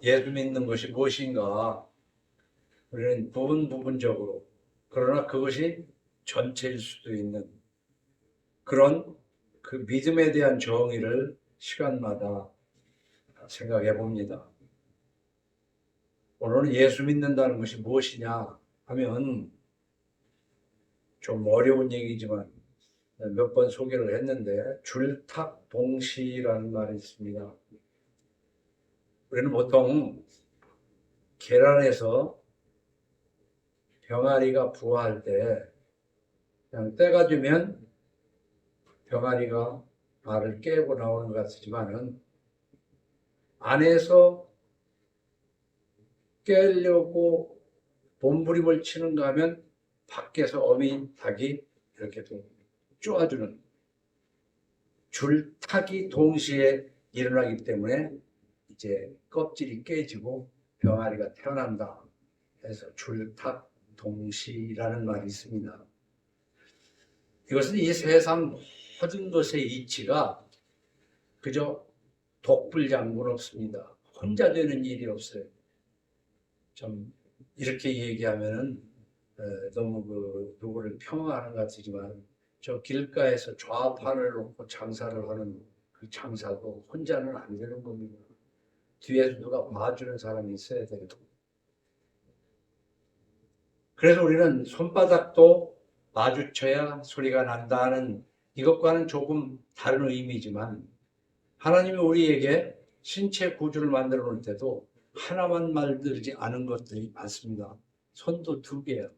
예수 믿는 것이 무엇인가? 우리는 부분적으로, 그러나 그것이 전체일 수도 있는 그런 그 믿음에 대한 정의를 시간마다 생각해 봅니다. 오늘은 예수 믿는다는 것이 무엇이냐 하면 좀 어려운 얘기지만 몇 번 소개를 했는데 줄탁동시라는 말이 있습니다. 우리는 보통 계란에서 병아리가 부화할 때 그냥 때가 되면 병아리가 알을 깨고 나오는 것 같지만은 안에서 깨려고 몸부림을 치는가 하면 밖에서 어미 닭이 이렇게 쪼아주는 줄탁이 동시에 일어나기 때문에 이제 껍질이 깨지고 병아리가 태어난다 해서 줄탁 동시라는 말이 있습니다. 이것은 이 세상 모든 것의 이치가 그저 독불장군 없습니다. 혼자 되는 일이 없어요. 좀 이렇게 얘기하면은 너무 누구를 폄하하는 것 같지만 저 길가에서 좌판을 놓고 장사를 하는 그 장사도 혼자는 안 되는 겁니다. 뒤에서 누가 봐주는 사람이 있어야 돼요. 그래서 우리는 손바닥도 마주쳐야 소리가 난다는 이것과는 조금 다른 의미지만 하나님이 우리에게 신체 구조를 만들어 놓을 때도 하나만 만들지 않은 것들이 많습니다. 손도 2개야.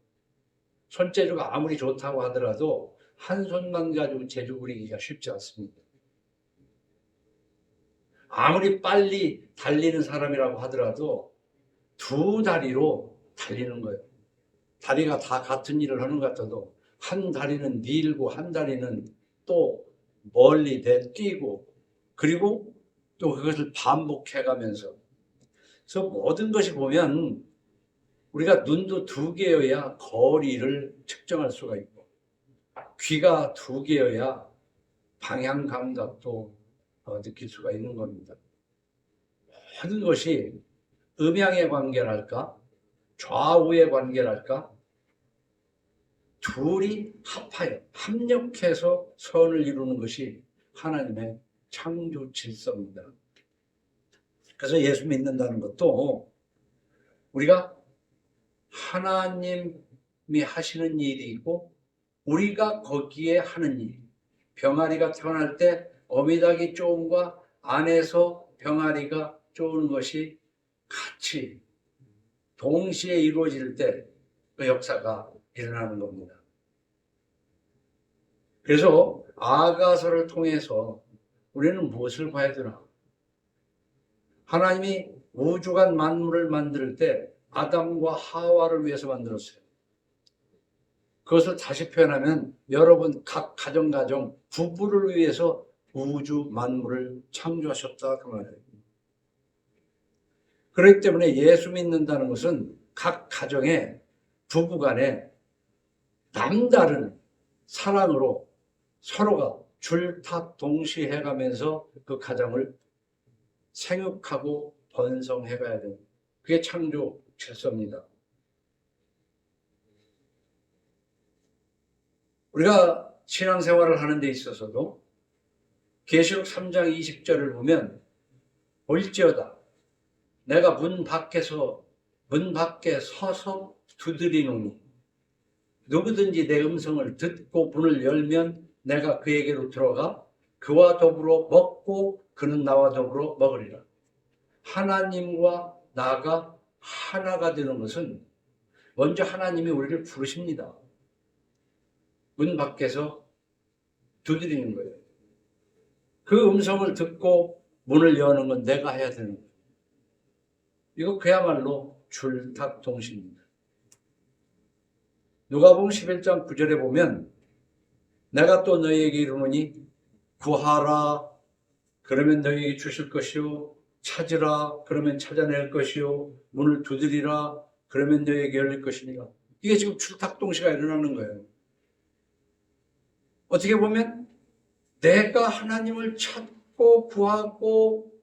손재주가 아무리 좋다고 하더라도 한 손만 가지고 재주 부리기가 쉽지 않습니다. 아무리 빨리 달리는 사람이라고 하더라도 2다리로 달리는 거예요. 다리가 다 같은 일을 하는 것 같아도 한 다리는 밀고 한 다리는 또 멀리 뛰고 그리고 또 그것을 반복해 가면서 그래서 모든 것이 보면 우리가 눈도 2개여야 거리를 측정할 수가 있고 귀가 2개여야 방향 감각도 느낄 수가 있는 겁니다. 모든 것이 음양의 관계랄까 좌우의 관계랄까 둘이 합하여 합력해서 선을 이루는 것이 하나님의 창조 질서입니다. 그래서 예수 믿는다는 것도 우리가 하나님이 하시는 일이 있고 우리가 거기에 하는 일. 병아리가 태어날 때 어미닭이 쪼음과 안에서 병아리가 쪼는 것이 같이 동시에 이루어질 때 그 역사가 일어나는 겁니다. 그래서 아가서를 통해서 우리는 무엇을 봐야 되나? 하나님이 우주간 만물을 만들 때 아담과 하와를 위해서 만들었어요. 그것을 다시 표현하면 여러분 각 가정 부부를 위해서 우주 만물을 창조하셨다 그 말이에요. 그렇기 때문에 예수 믿는다는 것은 각 가정에 부부간에 남다른 사랑으로 서로가 줄탁 동시해가면서 그 가정을 생육하고 번성해가야 됩니다. 그게 창조 질서입니다. 우리가 신앙생활을 하는 데 있어서도 계시록 3장 20절을 보면 볼지어다 내가 문 밖에 서서 두드리노니 누구든지 내 음성을 듣고 문을 열면 내가 그에게로 들어가 그와 더불어 먹고 그는 나와 더불어 먹으리라. 하나님과 나가 하나가 되는 것은 먼저 하나님이 우리를 부르십니다. 문 밖에서 두드리는 거예요. 그 음성을 듣고 문을 여는 건 내가 해야 되는 거예요. 이거 그야말로 줄탁동시입니다. 누가복음 11장 9절에 보면 내가 또 너희에게 이르노니 구하라 그러면 너희에게 주실 것이요 찾으라 그러면 찾아낼 것이요 문을 두드리라 그러면 너희에게 열릴 것이니라. 이게 지금 줄탁동시가 일어나는 거예요. 어떻게 보면 내가 하나님을 찾고 구하고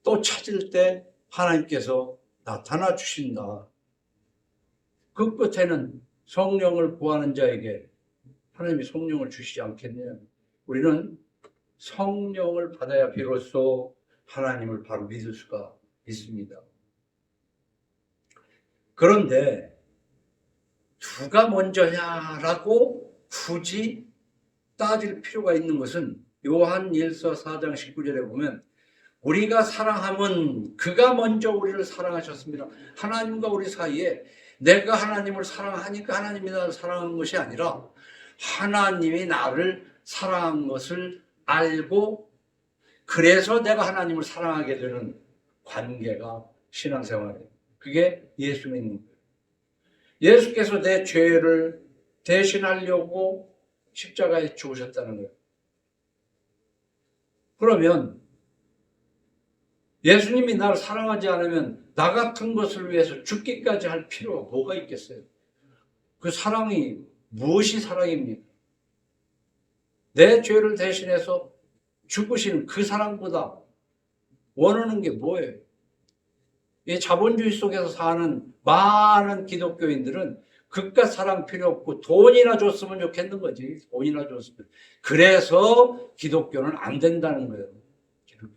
또 찾을 때 하나님께서 나타나 주신다. 그 끝에는 성령을 구하는 자에게 하나님이 성령을 주시지 않겠느냐. 우리는 성령을 받아야 비로소 하나님을 바로 믿을 수가 있습니다. 그런데 누가 먼저냐라고 굳이 따질 필요가 있는 것은 요한 1서 4장 19절에 보면 우리가 사랑함은 그가 먼저 우리를 사랑하셨습니다. 하나님과 우리 사이에 내가 하나님을 사랑하니까 하나님이 나를 사랑한 것이 아니라 하나님이 나를 사랑한 것을 알고 그래서 내가 하나님을 사랑하게 되는 관계가 신앙생활이에요. 그게 예수 믿는 거예요. 예수께서 내 죄를 대신하려고 십자가에 죽으셨다는 거예요. 그러면 예수님이 나를 사랑하지 않으면 나 같은 것을 위해서 죽기까지 할 필요가 뭐가 있겠어요? 그 사랑이 무엇이 사랑입니까? 내 죄를 대신해서 죽으시는 그 사랑보다 원하는 게 뭐예요? 이 자본주의 속에서 사는 많은 기독교인들은 그깟 사랑 필요 없고 돈이나 줬으면 좋겠는 거지. 돈이나 줬으면. 그래서 기독교는 안 된다는 거예요. 기독교.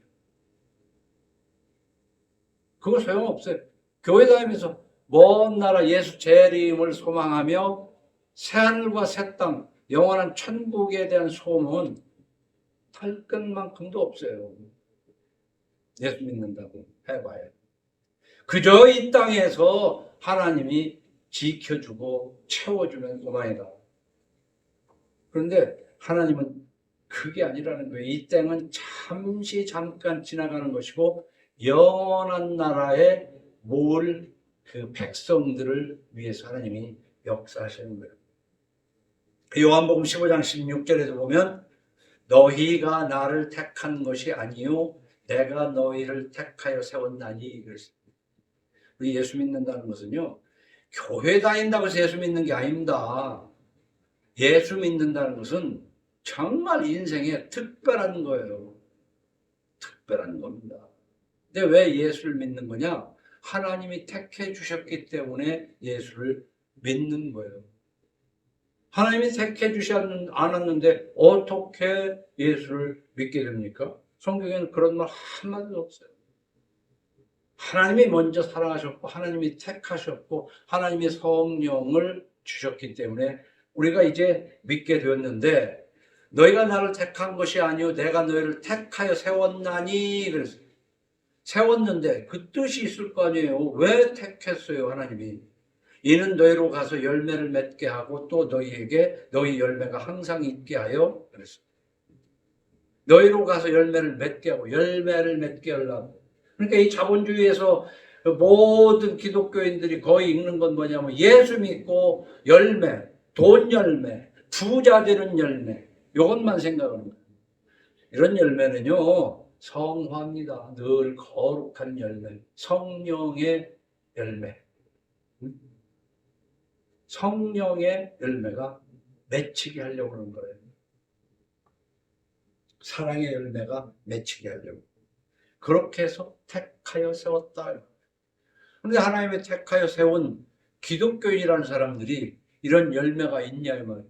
그거 소용없어요. 교회 다니면서 먼 나라 예수 재림을 소망하며 새하늘과 새 땅, 영원한 천국에 대한 소망은 탈 것만큼도 없어요. 예수 믿는다고 해봐야. 그저 이 땅에서 하나님이 지켜주고 채워주는 소망이다. 그런데 하나님은 그게 아니라는 거예요. 이 땅은 잠깐 지나가는 것이고 영원한 나라에 모을 그 백성들을 위해서 하나님이 역사하시는 거예요. 요한복음 15장 16절에도 보면 너희가 나를 택한 것이 아니요 내가 너희를 택하여 세웠나니 그랬습니다. 우리 예수 믿는다는 것은요 교회 다닌다고 해서 예수 믿는 게 아닙니다. 예수 믿는다는 것은 정말 인생에 특별한 거예요. 특별한 겁니다. 근데 왜 예수를 믿는 거냐? 하나님이 택해 주셨기 때문에 예수를 믿는 거예요. 하나님이 택해 주지 않았는데 어떻게 예수를 믿게 됩니까? 성경에는 그런 말 한마디도 없어요. 하나님이 먼저 사랑하셨고 하나님이 택하셨고 하나님의 성령을 주셨기 때문에 우리가 이제 믿게 되었는데 너희가 나를 택한 것이 아니요 내가 너희를 택하여 세웠나니 그랬어요. 세웠는데 그 뜻이 있을 거 아니에요. 왜 택했어요 하나님이? 이는 너희로 가서 열매를 맺게 하고 또 너희에게 너희 열매가 항상 있게 하여 그랬어요. 너희로 가서 열매를 맺게 하고 열매를 맺게 하려고. 그러니까 이 자본주의에서 모든 기독교인들이 거의 읽는 건 뭐냐면 예수 믿고 열매, 돈 열매, 부자 되는 열매 이것만 생각하는 거예요. 이런 열매는요 성화입니다. 늘 거룩한 열매, 성령의 열매. 성령의 열매가 맺히게 하려고 하는 거예요. 사랑의 열매가 맺히게 하려고. 그렇게 해서 택하여 세웠다. 그런데 하나님의 택하여 세운 기독교인이라는 사람들이 이런 열매가 있냐 이 말이에요.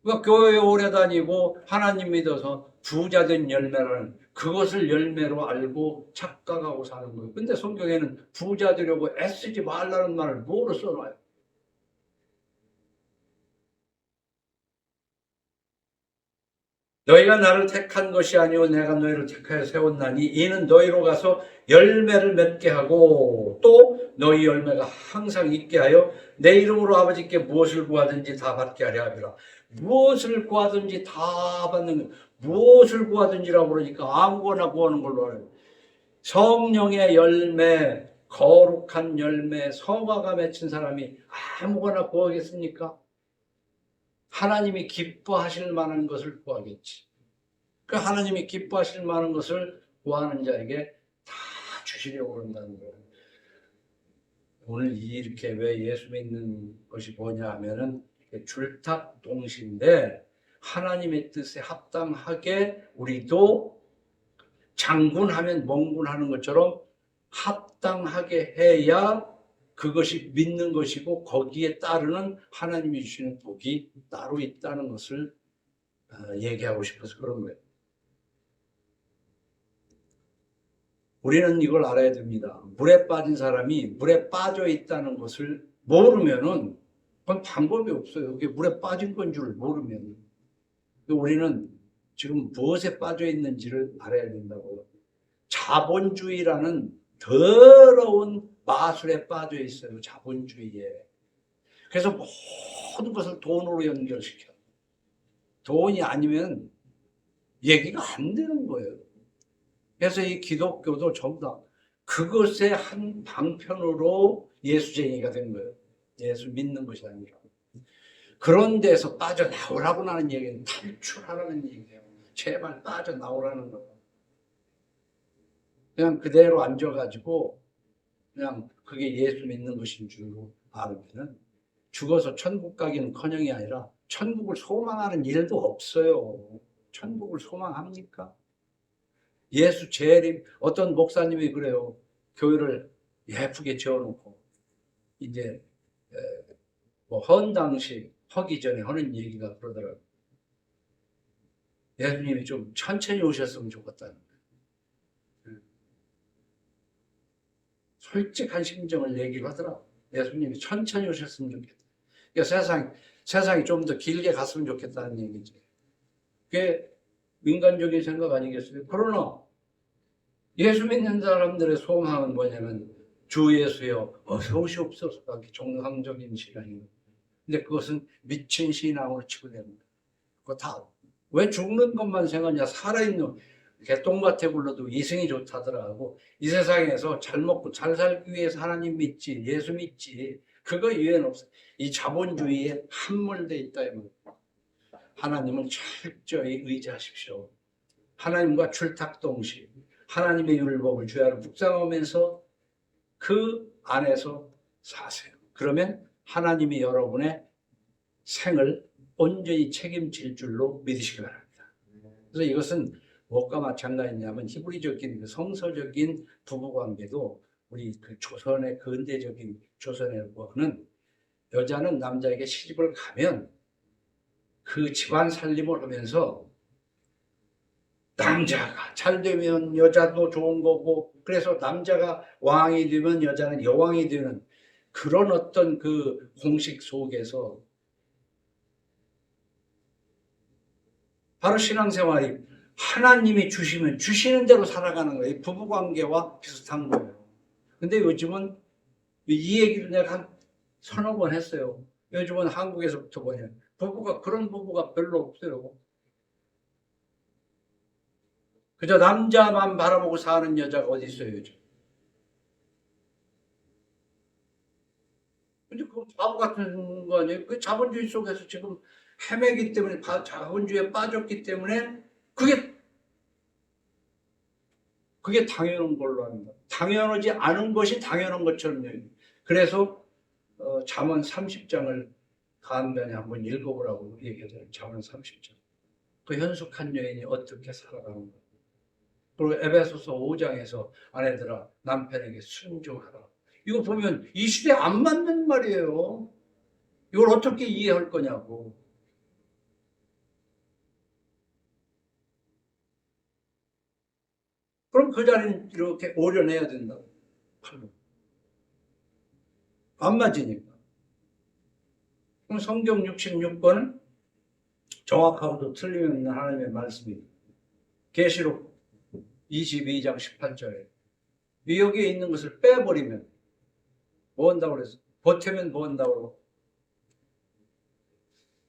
그러니까 교회에 오래 다니고 하나님 믿어서 부자된 열매라는 그것을 열매로 알고 착각하고 사는 거예요. 근데 성경에는 부자 되려고 애쓰지 말라는 말을 뭐로 써놔요? 너희가 나를 택한 것이 아니오 내가 너희를 택하여 세웠나니 이는 너희로 가서 열매를 맺게 하고 또 너희 열매가 항상 있게 하여 내 이름으로 아버지께 무엇을 구하든지 다 받게 하려 함이라. 무엇을 구하든지 다 받는 무엇을 구하든지라고 그러니까 아무거나 구하는 걸로 알아요. 성령의 열매, 거룩한 열매, 성화가 맺힌 사람이 아무거나 구하겠습니까? 하나님이 기뻐하실 만한 것을 구하겠지. 그 하나님이 기뻐하실 만한 것을 구하는 자에게 다 주시려고 한다는 거예요. 오늘 이렇게 왜 예수 믿는 것이 뭐냐 하면은 줄탁동시인데 하나님의 뜻에 합당하게 우리도 장군하면 멍군하는 것처럼 합당하게 해야 그것이 믿는 것이고 거기에 따르는 하나님이 주시는 복이 따로 있다는 것을 얘기하고 싶어서 그런 거예요. 우리는 이걸 알아야 됩니다. 물에 빠진 사람이 물에 빠져 있다는 것을 모르면은 그건 방법이 없어요. 그게 물에 빠진 건 줄 모르면. 우리는 지금 무엇에 빠져 있는지를 알아야 된다고요. 자본주의라는 더러운 마술에 빠져 있어요. 자본주의에. 그래서 모든 것을 돈으로 연결시켜. 돈이 아니면 얘기가 안 되는 거예요. 그래서 이 기독교도 전부 다 그것의 한 방편으로 예수쟁이가 된 거예요. 예수 믿는 것이 아니라. 그런 데서 빠져나오라고 하는 얘기는 탈출하라는 얘기예요. 제발 빠져나오라는 거예요. 그냥 그대로 앉아가지고 그냥 그게 예수 믿는 것인 줄로 알면은 죽어서 천국 가기는 커녕이 아니라 천국을 소망하는 일도 없어요. 천국을 소망합니까? 예수 재림, 어떤 목사님이 그래요. 교회를 예쁘게 지어놓고 이제 뭐 헌당식 하기 전에 하는 얘기가 그러더라고요. 예수님이 좀 천천히 오셨으면 좋겠다는 거예요. 솔직한 심정을 얘기를 하더라고요. 예수님이 천천히 오셨으면 좋겠다. 그러니까 세상이 좀 더 길게 갔으면 좋겠다는 얘기죠. 그게 인간적인 생각 아니겠어요? 그러나 예수 믿는 사람들의 소망은 뭐냐면 주 예수여 어서 오시옵소서. 정상적인 신앙이에요. 근데 그것은 미친 신앙으로 치부됩니다. 그거 다 왜 죽는 것만 생각하냐. 살아있는 개똥같아 굴러도 이승이 좋다더라고. 이 세상에서 잘 먹고 잘 살기 위해서 하나님 믿지, 예수 믿지. 그거 이외에는 없어. 이 자본주의에 함몰돼 있다. 하나님을 철저히 의지하십시오. 하나님과 출탁동시, 하나님의 율법을 주야로 묵상하면서 그 안에서 사세요. 그러면 하나님이 여러분의 생을 온전히 책임질 줄로 믿으시기 바랍니다. 그래서 이것은 무엇과 마찬가지냐면 히브리적인 성서적인 부부관계도 우리 그 조선의 근대적인 조선의 부부는 여자는 남자에게 시집을 가면 그 집안 살림을 하면서 남자가 잘 되면 여자도 좋은 거고, 그래서 남자가 왕이 되면 여자는 여왕이 되는 그런 어떤 그 공식 속에서 바로 신앙생활이 하나님이 주시면 주시는 대로 살아가는 거예요. 부부관계와 비슷한 거예요. 근데 요즘은 이 얘기를 내가 한 서너 번 했어요. 요즘은 한국에서부터 뭐냐, 그런 부부가 별로 없어요. 그저 남자만 바라보고 사는 여자가 어디 있어요, 요즘. 근데 그거 바보 같은 거 아니에요? 그 자본주의 속에서 지금 헤매기 때문에, 자본주의에 빠졌기 때문에 그게 당연한 걸로 합니다. 당연하지 않은 것이 당연한 것처럼 여기고. 그래서 잠언 30장을 간단히 한번 읽어보라고 얘기하잖아요. 잠언 30장. 그 현숙한 여인이 어떻게 살아가는 가. 그리고 에베소서 5장에서 아내들아 남편에게 순종하라. 이거 보면 이 시대에 안 맞는 말이에요. 이걸 어떻게 이해할 거냐고. 그럼 그 자리는 이렇게 오려내야 된다. 안 맞으니까. 그럼 성경 66권은 정확하고도 틀림없는 하나님의 말씀입니다. 계시록 22장 18절에 여기에 있는 것을 빼버리면 뭐 한다고 그랬어? 보태면 뭐 한다고 그러고.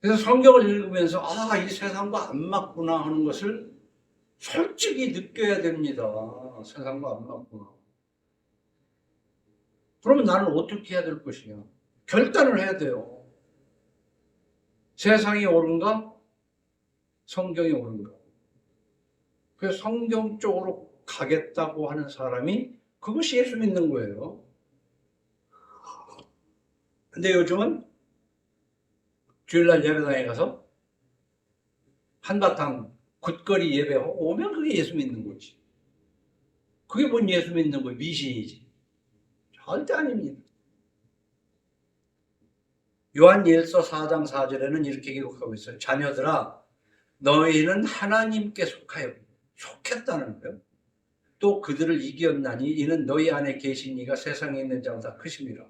그래서 성경을 읽으면서 이 세상과 안 맞구나 하는 것을 솔직히 느껴야 됩니다. 세상과 안 맞구나. 그러면 나는 어떻게 해야 될 것이냐? 결단을 해야 돼요. 세상이 옳은가? 성경이 옳은가? 그래서 성경 쪽으로 가겠다고 하는 사람이 그것이 예수 믿는 거예요. 근데 요즘은 주일날 예배당에 가서 한바탕 굿거리 예배하고 오면 그게 예수 믿는 거지. 그게 뭔 예수 믿는 거예요? 미신이지. 절대 아닙니다. 요한일서 4장 4절에는 이렇게 기록하고 있어요. 자녀들아, 너희는 하나님께 속했다는 거예요. 또 그들을 이겼나니 이는 너희 안에 계신 이가 세상에 있는 자보다 크심이라.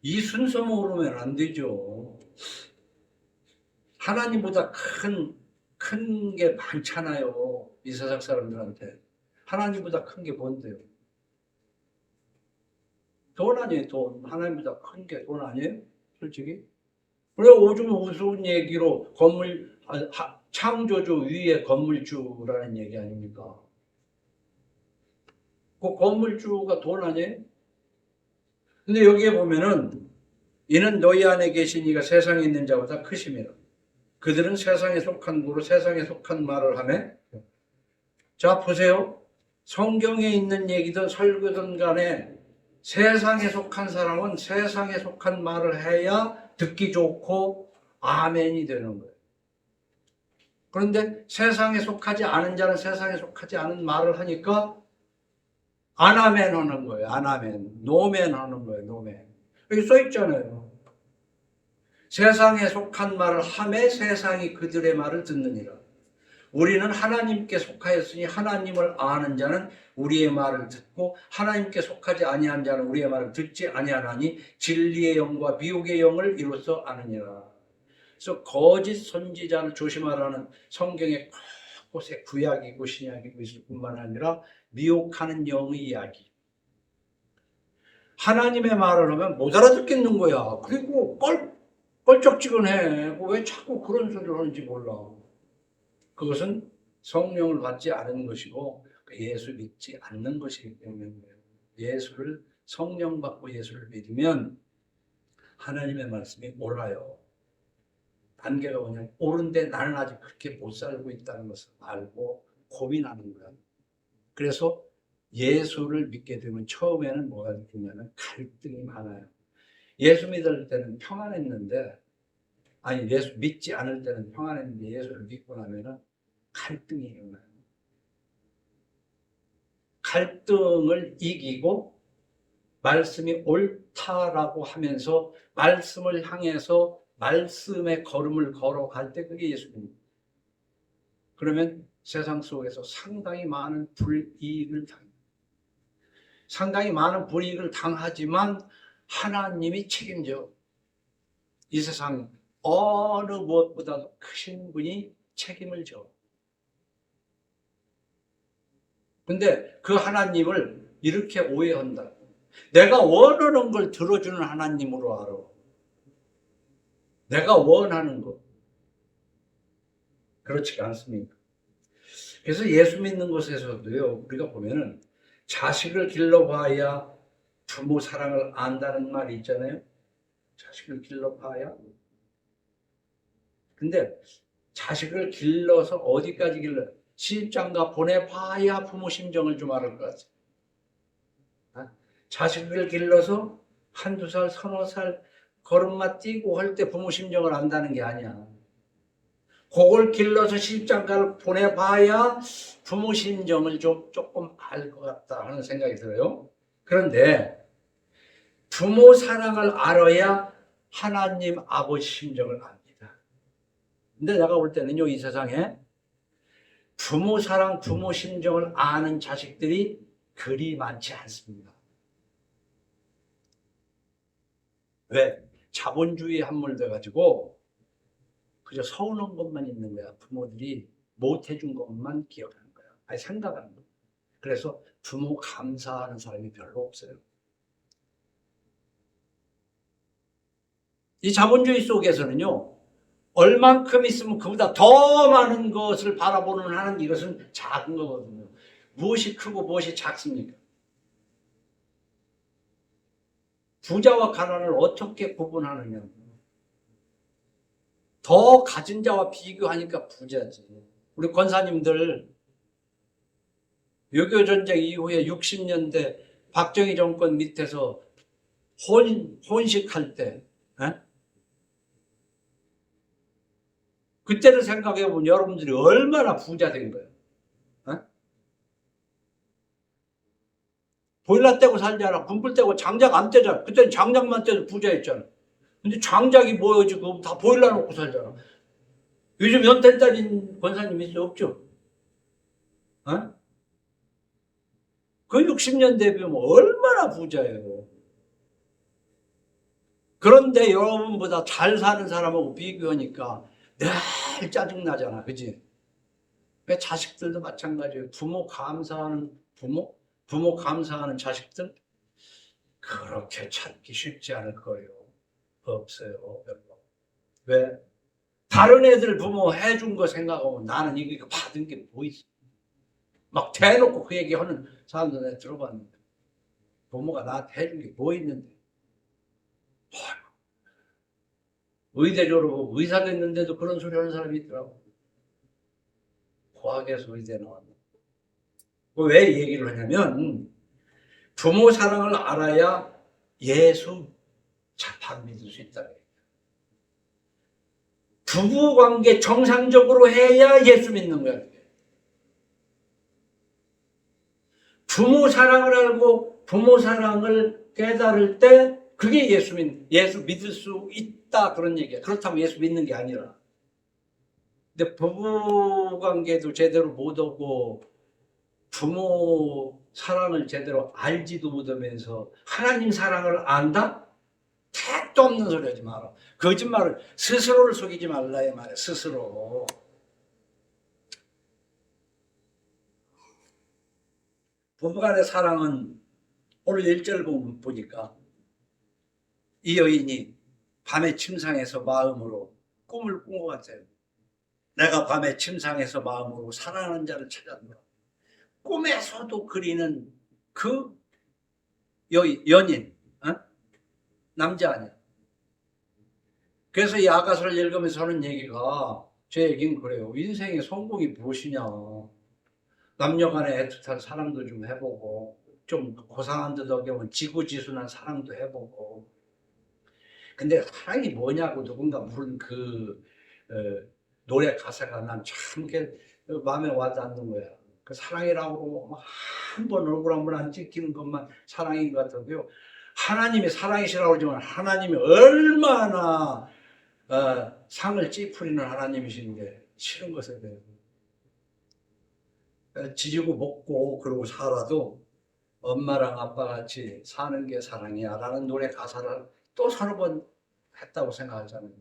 이 순서 모르면 안 되죠. 하나님보다 큰 게 많잖아요. 이 세상 사람들한테. 하나님보다 큰 게 뭔데요? 돈 아니에요, 돈. 하나님보다 큰 게 돈 아니에요? 솔직히. 그래, 요즘 우스운 얘기로 창조주 위에 건물주라는 얘기 아닙니까? 그 건물주가 돈 아니에요? 근데 여기에 보면은 이는 너희 안에 계신 이가 세상에 있는 자보다 크심이라. 그들은 세상에 속한 부로 세상에 속한 말을 하며. 자, 보세요. 성경에 있는 얘기든 설교든 간에 세상에 속한 사람은 세상에 속한 말을 해야 듣기 좋고 아멘이 되는 거예요. 그런데 세상에 속하지 않은 자는 세상에 속하지 않은 말을 하니까 아나멘 하는 거예요. 아나멘. 노멘 하는 거예요. 노멘. 여기 써 있잖아요. 세상에 속한 말을 하매 세상이 그들의 말을 듣느니라. 우리는 하나님께 속하였으니 하나님을 아는 자는 우리의 말을 듣고 하나님께 속하지 아니한 자는 우리의 말을 듣지 아니하나니 진리의 영과 미혹의 영을 이로써 아느니라. 그래서 거짓 선지자를 조심하라는 성경의 곳곳에 구약이고 신약이고 있을 뿐만 아니라 미혹하는 영의 이야기. 하나님의 말을 하면 못 알아듣겠는 거야. 그리고 껄쩍지근해. 왜 자꾸 그런 소리를 하는지 몰라. 그것은 성령을 받지 않은 것이고 예수 믿지 않는 것이기 때문이에요. 예수를 성령 받고 예수를 믿으면 하나님의 말씀이 옳아요. 단계가 뭐냐면 옳은데 나는 아직 그렇게 못 살고 있다는 것을 알고 고민하는 거야. 그래서 예수를 믿게 되면 처음에는 뭐가 느끼냐면 갈등이 많아요. 예수 믿을 때는 평안했는데, 아니 예수 믿지 않을 때는 평안했는데 예수를 믿고 나면은 갈등이 일어나요. 갈등을 이기고 말씀이 옳다라고 하면서 말씀을 향해서 말씀의 걸음을 걸어갈 때 그게 예수입니다. 그러면 세상 속에서 상당히 많은 불이익을 당합니다. 상당히 많은 불이익을 당하지만 하나님이 책임져. 이 세상 어느 무엇보다도 크신 분이 책임을 져. 근데 그 하나님을 이렇게 오해한다. 내가 원하는 걸 들어주는 하나님으로 알아. 내가 원하는 것. 그렇지가 않습니까? 그래서 예수 믿는 것에서도요, 우리가 보면은 자식을 길러봐야 부모 사랑을 안다는 말이 있잖아요. 자식을 길러봐야. 근데 자식을 길러서 어디까지 길러요? 시집장가 보내봐야 부모 심정을 좀 알을 것 같아요. 자식을 길러서 한두 살, 서너 살 걸음마 뛰고 할 때 부모 심정을 안다는 게 아니야. 그걸 길러서 시집장가를 보내봐야 부모 심정을 좀 조금 알 것 같다 하는 생각이 들어요. 그런데 부모 사랑을 알아야 하나님 아버지 심정을 압니다. 근데 내가 볼 때는요, 이 세상에 부모 사랑, 부모 심정을 아는 자식들이 그리 많지 않습니다. 왜? 자본주의에 함몰돼가지고 그저 서운한 것만 있는 거야. 부모들이 못해준 것만 기억하는 거야. 아니, 생각하는 거야. 그래서 부모 감사하는 사람이 별로 없어요. 이 자본주의 속에서는요, 얼만큼 있으면 그보다 더 많은 것을 바라보는 하는 이것은 작은 거거든요. 무엇이 크고 무엇이 작습니까? 부자와 가난을 어떻게 구분하느냐. 더 가진 자와 비교하니까 부자지. 우리 권사님들 외교전쟁 이후에 60년대 박정희 정권 밑에서 혼식할 때, 그때를 생각해보면 여러분들이 얼마나 부자 된 거예요. 보일러 떼고 살잖아. 군불 떼고 장작 안 떼잖아. 그때는 장작만 떼도 부자였잖아. 근데 장작이 뭐여 지금 다 보일러 놓고 살잖아. 요즘 연탄 딸린 권사님 있어? 없죠? 어? 그 60년 대비면 얼마나 부자예요. 그런데 여러분보다 잘 사는 사람하고 비교하니까 늘 짜증나잖아. 그지? 왜 자식들도 마찬가지예요. 부모 감사하는 자식들 그렇게 찾기 쉽지 않을 거예요. 없어요. 별로. 왜? 다른 애들 부모 해준 거 생각하고 나는 이거 받은 게 뭐 있어? 막 대놓고 그 얘기하는 사람들 내가 들어봤는데 부모가 나한테 해준 게 뭐 있는데? 의대 졸업하고 의사 됐는데도 그런 소리 하는 사람이 있더라고. 과학에서 의대 나왔나? 왜 얘기를 하냐면 부모 사랑을 알아야 예수 바로 믿을 수 있다. 부부 관계 정상적으로 해야 예수 믿는 거야. 부모 사랑을 알고 부모 사랑을 깨달을 때 그게 예수 믿을 수 있다 그런 얘기야. 그렇다면 예수 믿는 게 아니라. 근데 부부 관계도 제대로 못 하고 부모 사랑을 제대로 알지도 못하면서 하나님 사랑을 안다? 택도 없는 소리 하지 마라. 거짓말을 스스로를 속이지 말라 이 말이야. 스스로. 부부간의 사랑은 오늘 1절 보니까 이 여인이 밤에 침상에서 마음으로 꿈을 꾼 것 같아요. 내가 밤에 침상에서 마음으로 사랑하는 자를 찾았노라. 꿈에서도 그리는 그 연인, 어? 남자 아니야. 그래서 이 아가서를 읽으면서 하는 얘기가 제 얘기는 그래요. 인생의 성공이 무엇이냐. 남녀 간의 애틋한 사랑도 좀 해보고 좀 고상한 듯 어겨운 지구지순한 사랑도 해보고 근데 사랑이 뭐냐고 누군가 물은 노래 가사가 난 참 마음에 와닿는 거야. 그 사랑이라고 한 번 얼굴 한 번 안 찍히는 것만 사랑인 것 같은데요. 하나님이 사랑이시라고 그러지만 하나님이 얼마나 상을 찌푸리는 하나님이신데 싫은 것에 대해서 지지고 먹고 그러고 살아도 엄마랑 아빠 같이 사는 게 사랑이야 라는 노래 가사를 또 서너 번 했다고 생각하잖아요.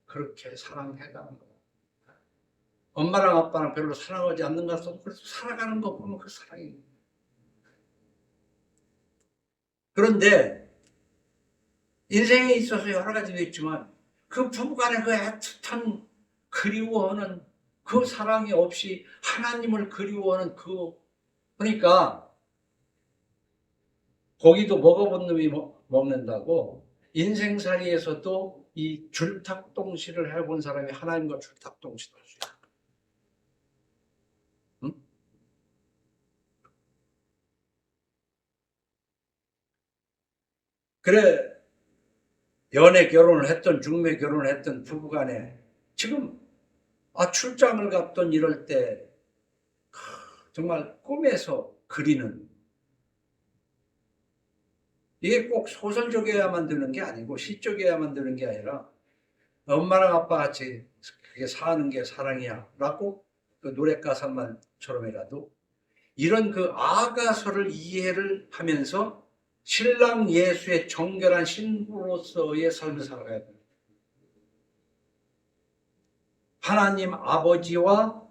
그렇게 사랑해가는 거야. 엄마랑 아빠랑 별로 사랑하지 않는 것 같아도 그래도 살아가는 거 보면 그 사랑이. 그런데 인생에 있어서 여러 가지도 있지만 그 부부간의 그 애틋한 그리워하는 그 사랑이 없이 하나님을 그리워하는 그러니까 고기도 먹어본 놈이 먹는다고 인생살이에서도 이 줄탁동시를 해본 사람이 하나님과 줄탁동시를 할 수 있다. 응? 그래 연애 결혼을 했던 중매 결혼을 했던 부부간에 지금 출장을 갔던 이럴 때 정말 꿈에서 그리는 이게 꼭 소설적이어야만 되는 게 아니고 시적이어야만 되는 게 아니라 엄마랑 아빠 같이 그게 사는 게 사랑이야 라고 그 노래 가사만처럼이라도 이런 그 아가서를 이해를 하면서 신랑 예수의 정결한 신부로서의 삶을 살아가야 돼요. 하나님 아버지와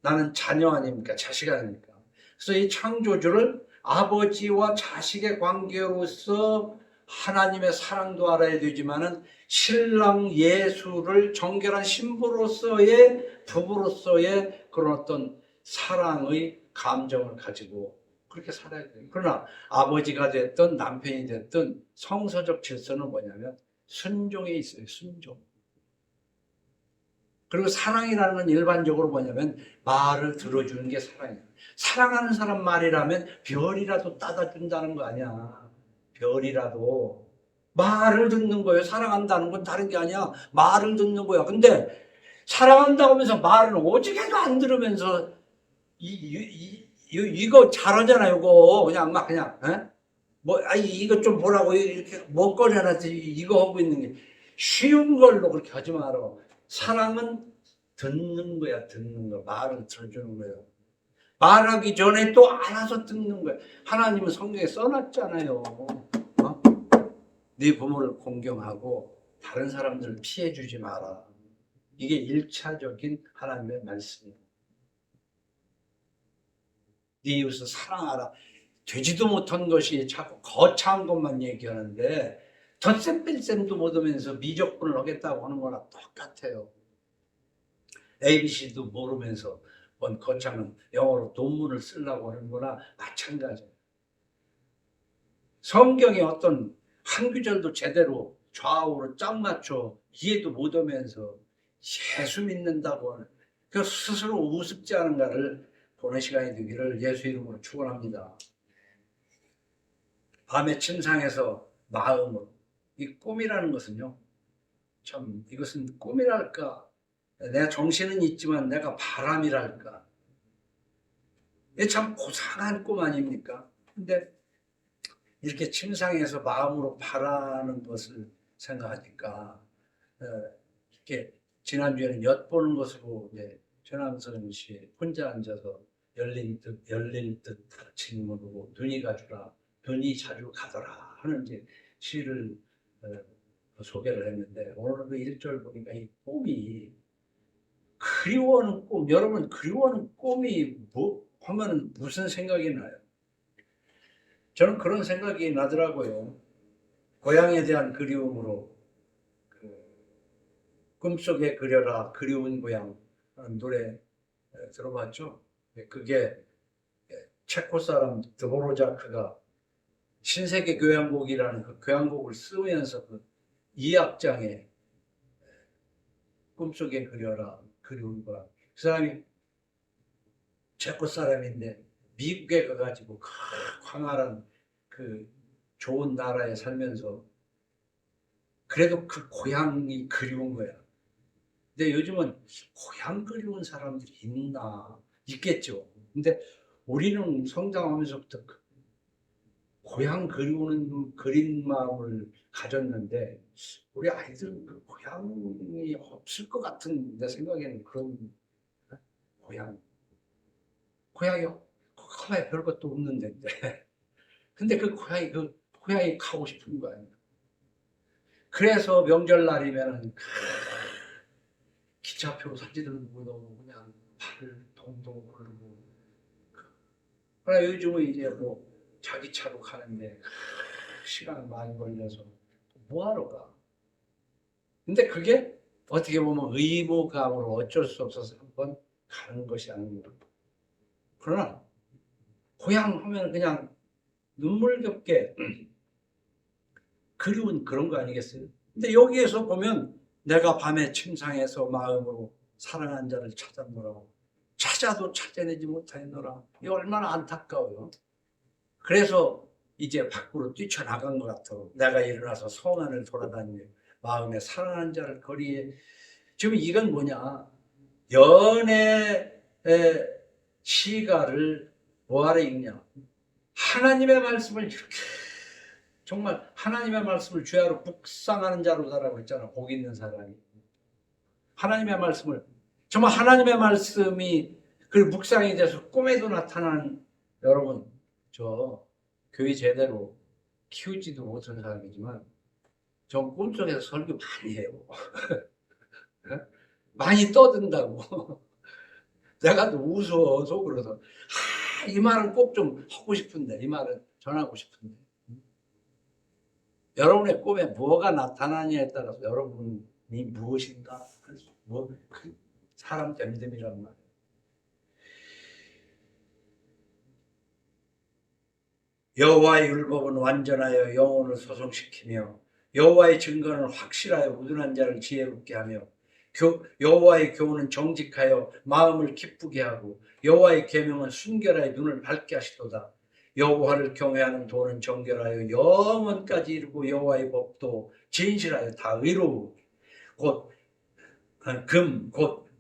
나는 자녀 아닙니까? 자식 아닙니까? 그래서 이 창조주를 아버지와 자식의 관계로서 하나님의 사랑도 알아야 되지만은 신랑 예수를 정결한 신부로서의 부부로서의 그런 어떤 사랑의 감정을 가지고 그렇게 살아야 돼요. 그러나 아버지가 됐든 남편이 됐든 성서적 질서는 뭐냐면 순종에 있어요. 순종. 그리고 사랑이라는 건 일반적으로 뭐냐면 말을 들어주는 게 사랑이야. 사랑하는 사람 말이라면 별이라도 따다 준다는 거 아니야. 별이라도 말을 듣는 거예요. 사랑한다는 건 다른 게 아니야. 말을 듣는 거야. 근데 사랑한다고 하면서 말을 오직에도 안 들으면서 이거 잘하잖아요. 이거 그냥 막 그냥 뭐 이거 좀 보라고 이렇게 먹거리 하나 이거 하고 있는 게 쉬운 걸로 그렇게 하지 마라. 사랑은 듣는 거야. 듣는 거. 말을 들어주는 거예요. 말하기 전에 또 알아서 듣는 거야. 하나님은 성경에 써놨잖아요. 네 부모를 공경하고 다른 사람들을 피해 주지 마라. 이게 1차적인 하나님의 말씀이에요. 네 이웃을 사랑하라. 되지도 못한 것이 자꾸 거창한 것만 얘기하는데 덧셈 뺄셈도 못하면서 미적분을 하겠다고 하는 거랑 똑같아요. ABC도 모르면서 뭔 거창한 영어로 논문을 쓰려고 하는 거나 마찬가지예요. 성경의 어떤 한 구절도 제대로 좌우로 짝 맞춰 이해도 못하면서 예수 믿는다고 하는 그 스스로 우습지 않은가를 보는 시간이 되기를 예수 이름으로 축원합니다. 밤의 침상에서 마음으로 이 꿈이라는 것은요, 참 이것은 꿈이랄까, 내 정신은 있지만 내가 바람이랄까, 이게 참 고상한 꿈 아닙니까? 근데 이렇게 침상에서 마음으로 바라는 것을 생각하니까 이렇게 지난주에는 엿보는 것으로 이제 전함선 씨 혼자 앉아서 열린 듯 닫힌 문으로 눈이 가주라 눈이 자주 가더라 하는 이제 시를 소개를 했는데 오늘 그 1절 보니까 이 꿈이 그리워하는 꿈, 여러분 그리워하는 꿈이 뭐 하면 무슨 생각이 나요? 저는 그런 생각이 나더라고요. 고향에 대한 그리움으로 꿈속에 그려라 그리운 고향 노래 들어봤죠? 그게 체코 사람 드보로자크가 신세계 교향곡이라는 그 교향곡을 쓰면서 그 2악장에 꿈속에 그려라 그리운 고향, 그 사람이 체코 사람인데 미국에 가가지고 광활한 그 좋은 나라에 살면서 그래도 그 고향이 그리운 거야. 근데 요즘은 고향 그리운 사람들이 있나? 있겠죠. 근데 우리는 성장하면서부터 그 고향 그리우는 그린 마음을 가졌는데 우리 아이들은 그 고향이 없을 것 같은 내 생각에는 그런 고향이 가봐야 별것도 없는데 근데 그 고향이 가고 싶은 거야. 그래서 명절날이면은 기차표 사진을 보고 그냥 발을 동동 굴고. 그러나 요즘은 이제 뭐 자기 차로 가는데 시간 많이 걸려서 뭐하러 가? 근데 그게 어떻게 보면 의무감으로 어쩔 수 없어서 한번 가는 것이 아닙니다. 그러나 고향 하면 그냥 눈물겹게 그리운 그런 거 아니겠어요? 근데 여기에서 보면 내가 밤에 침상에서 마음으로 사랑한 자를 찾았노라. 찾아도 찾아내지 못하였노라. 이 얼마나 안타까워요. 그래서 이제 밖으로 뛰쳐나간 것 같아. 내가 일어나서 성 안을 돌아다니며 마음에 사랑한 자를 거리에. 지금 이건 뭐냐? 연애의 시가를 뭐하러 읽냐? 하나님의 말씀을 이렇게 정말 하나님의 말씀을 죄하러 묵상하는 자로 살라고 했잖아. 복 있는 사람이. 하나님의 말씀을 정말 하나님의 말씀이 그 묵상이 돼서 꿈에도 나타나는 여러분, 저 교회 제대로 키우지도 못한 사람이지만 저 꿈속에서 설교 많이 해요. 많이 떠든다고. 내가 또 웃어 속으로서 이 말은 꼭 좀 하고 싶은데 이 말은 전하고 싶은데 여러분의 꿈에 뭐가 나타나냐에 따라서 여러분이 무엇인가 그 사람 됨됨이란 말이에요. 여호와의 율법은 완전하여 영혼을 소성시키며 여호와의 증거는 확실하여 우둔한 자를 지혜롭게 하며 여호와의 교훈은 정직하여 마음을 기쁘게 하고 여호와의 계명은 순결하여 눈을 밝게 하시도다. 여호와를 경외하는 도는 정결하여 영원까지 이르고 여호와의 법도 진실하여 다 의로우 곧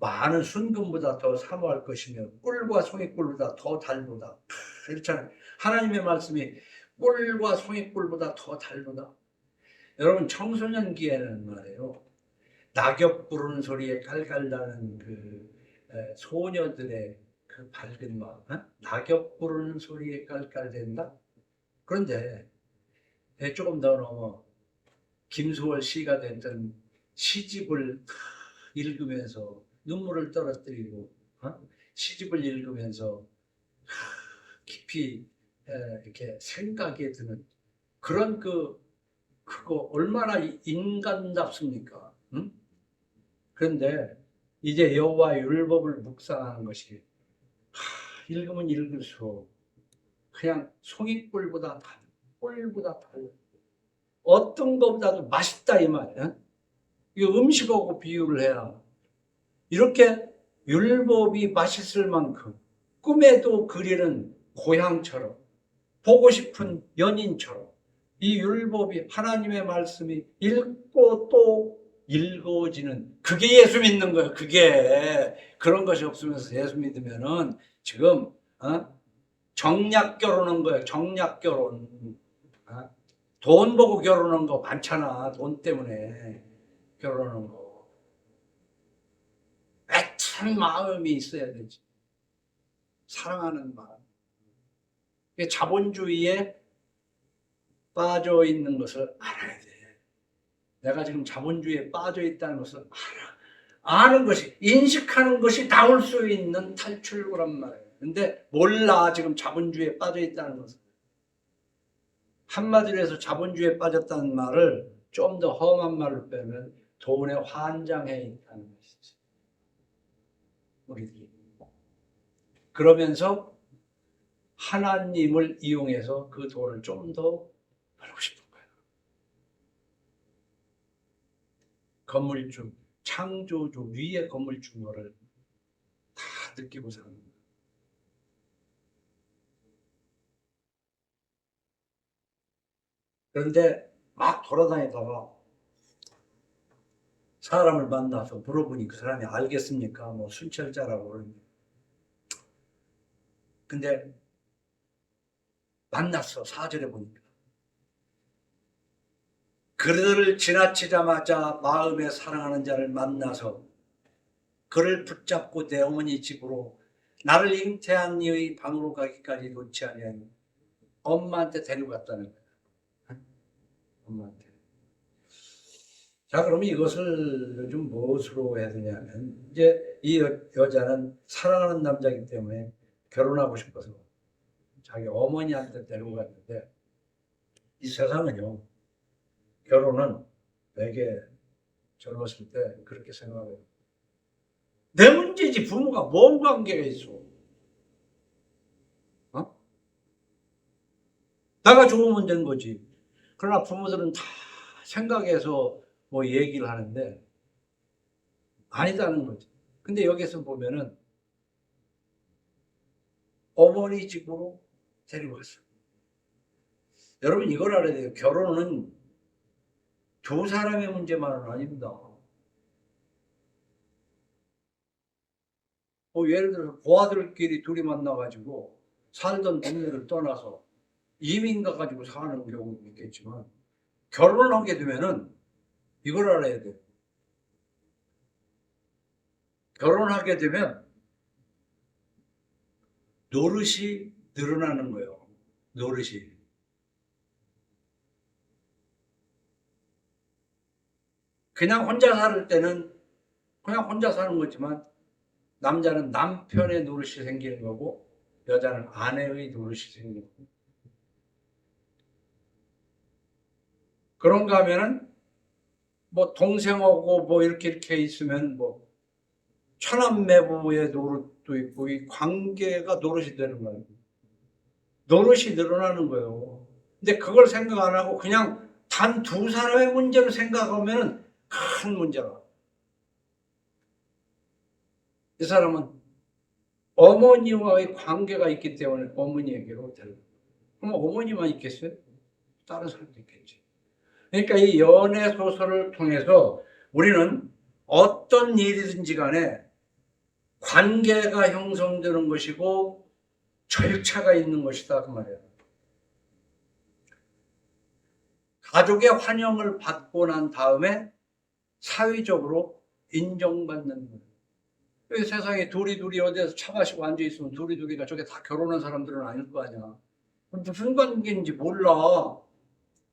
많은 순금보다 더 사모할 것이며 꿀과 송이꿀보다 더 달도다. 그렇잖아요. 하나님의 말씀이 꿀과 송이꿀보다 더 달도다. 여러분 청소년기에는 말이에요. 낙엽 부르는 소리에 깔깔나는 소녀들의 그 밝은 마음, 낙엽 부르는 소리에 깔깔댄다. 그런데 조금 더 넘어 김수월 시가 됐던 시집을 읽으면서 눈물을 떨어뜨리고 시집을 읽으면서 깊이 이렇게 생각이 드는 그런 그거 얼마나 인간답습니까? 응? 그런데 이제 여호와 율법을 묵상하는 것이 읽으면 읽을수록 그냥 송이꿀보다 달, 꿀보다 달, 어떤 것보다도 맛있다 이 말이야. 이 음식하고 비유를 해야 이렇게 율법이 맛있을 만큼 꿈에도 그리는 고향처럼 보고 싶은 연인처럼 이 율법이 하나님의 말씀이 읽고 또 읽어지는 그게 예수 믿는 거예요. 그게 그런 것이 없으면서 예수 믿으면은 지금 정략 결혼한 거예요. 정략 결혼. 돈 보고 결혼한 거 많잖아. 돈 때문에 결혼한 거. 애틋한 마음이 있어야 되지. 사랑하는 마음. 자본주의에 빠져 있는 것을 알아야 돼. 내가 지금 자본주의에 빠져 있다는 것을 아는 것이, 인식하는 것이 나올 수 있는 탈출구란 말이에요. 근데 몰라, 지금 자본주의에 빠져 있다는 것을. 한마디로 해서 자본주의에 빠졌다는 말을 좀 더 험한 말로 빼면 돈에 환장해 있다는 것이지. 우리들이. 그러면서 하나님을 이용해서 그 돈을 좀 더 벌고 싶은 거예요. 건물주, 창조주 위에 건물주인 거를 다 느끼고 사는 거예요. 그런데 막 돌아다니다가 사람을 만나서 물어보니 그 사람이 알겠습니까? 뭐 순찰자라고 그러는데. 근데 만났어. 4절에 보니까. 그들을 지나치자마자 마음에 사랑하는 자를 만나서 그를 붙잡고 내 어머니 집으로 나를 잉태한 이의 방으로 가기까지 놓지 아니하니 엄마한테 데려갔다는 거야. 엄마한테. 자, 그러면 이것을 요즘 무엇으로 해야 되냐면, 이제 이 여자는 사랑하는 남자이기 때문에 결혼하고 싶어서 자기 어머니한테 데리고 갔는데, 이 세상은요, 결혼은 되게 젊었을 때 그렇게 생각해요. 내 문제지 부모가 뭔 관계가 있어? 내가 좋으면 된 거지. 그러나 부모들은 다 생각해서 뭐 얘기를 하는데 아니다는 거지. 근데 여기서 보면은 어머니 집으로 데리고 갔어. 여러분 이걸 알아야 돼요. 결혼은 두 사람의 문제만은 아닙니다. 예를 들어서 고아들끼리 둘이 만나가지고 살던 동네를 떠나서 이민 가가지고 사는 경우도 있겠지만 결혼을 하게 되면은 이걸 알아야 돼요. 결혼하게 되면 노릇이 늘어나는 거예요. 노릇이. 그냥 혼자 살 때는 그냥 혼자 사는 거지만 남자는 남편의 노릇이 생기는 거고 여자는 아내의 노릇이 생기는 거고. 그런가 하면은 뭐 동생하고 뭐 이렇게 있으면 뭐 처남매부의 노릇도 있고 이 관계가 노릇이 되는 거예요. 노릇이 늘어나는 거예요. 근데 그걸 생각 안 하고 그냥 단 두 사람의 문제로 생각하면 큰 문제라. 이 사람은 어머니와의 관계가 있기 때문에 어머니에게로 데려가. 그럼 어머니만 있겠어요? 다른 사람도 있겠지. 그러니까 이 연애 소설을 통해서 우리는 어떤 일이든지 간에 관계가 형성되는 것이고 절차가 있는 것이다 그 말이에요. 가족의 환영을 받고 난 다음에 사회적으로 인정받는 거예요. 왜 세상에 둘이 어디에서 차 마시고 앉아있으면 둘이가 저게 다 결혼한 사람들은 아닐 거 아니야. 무슨 관계인지 몰라.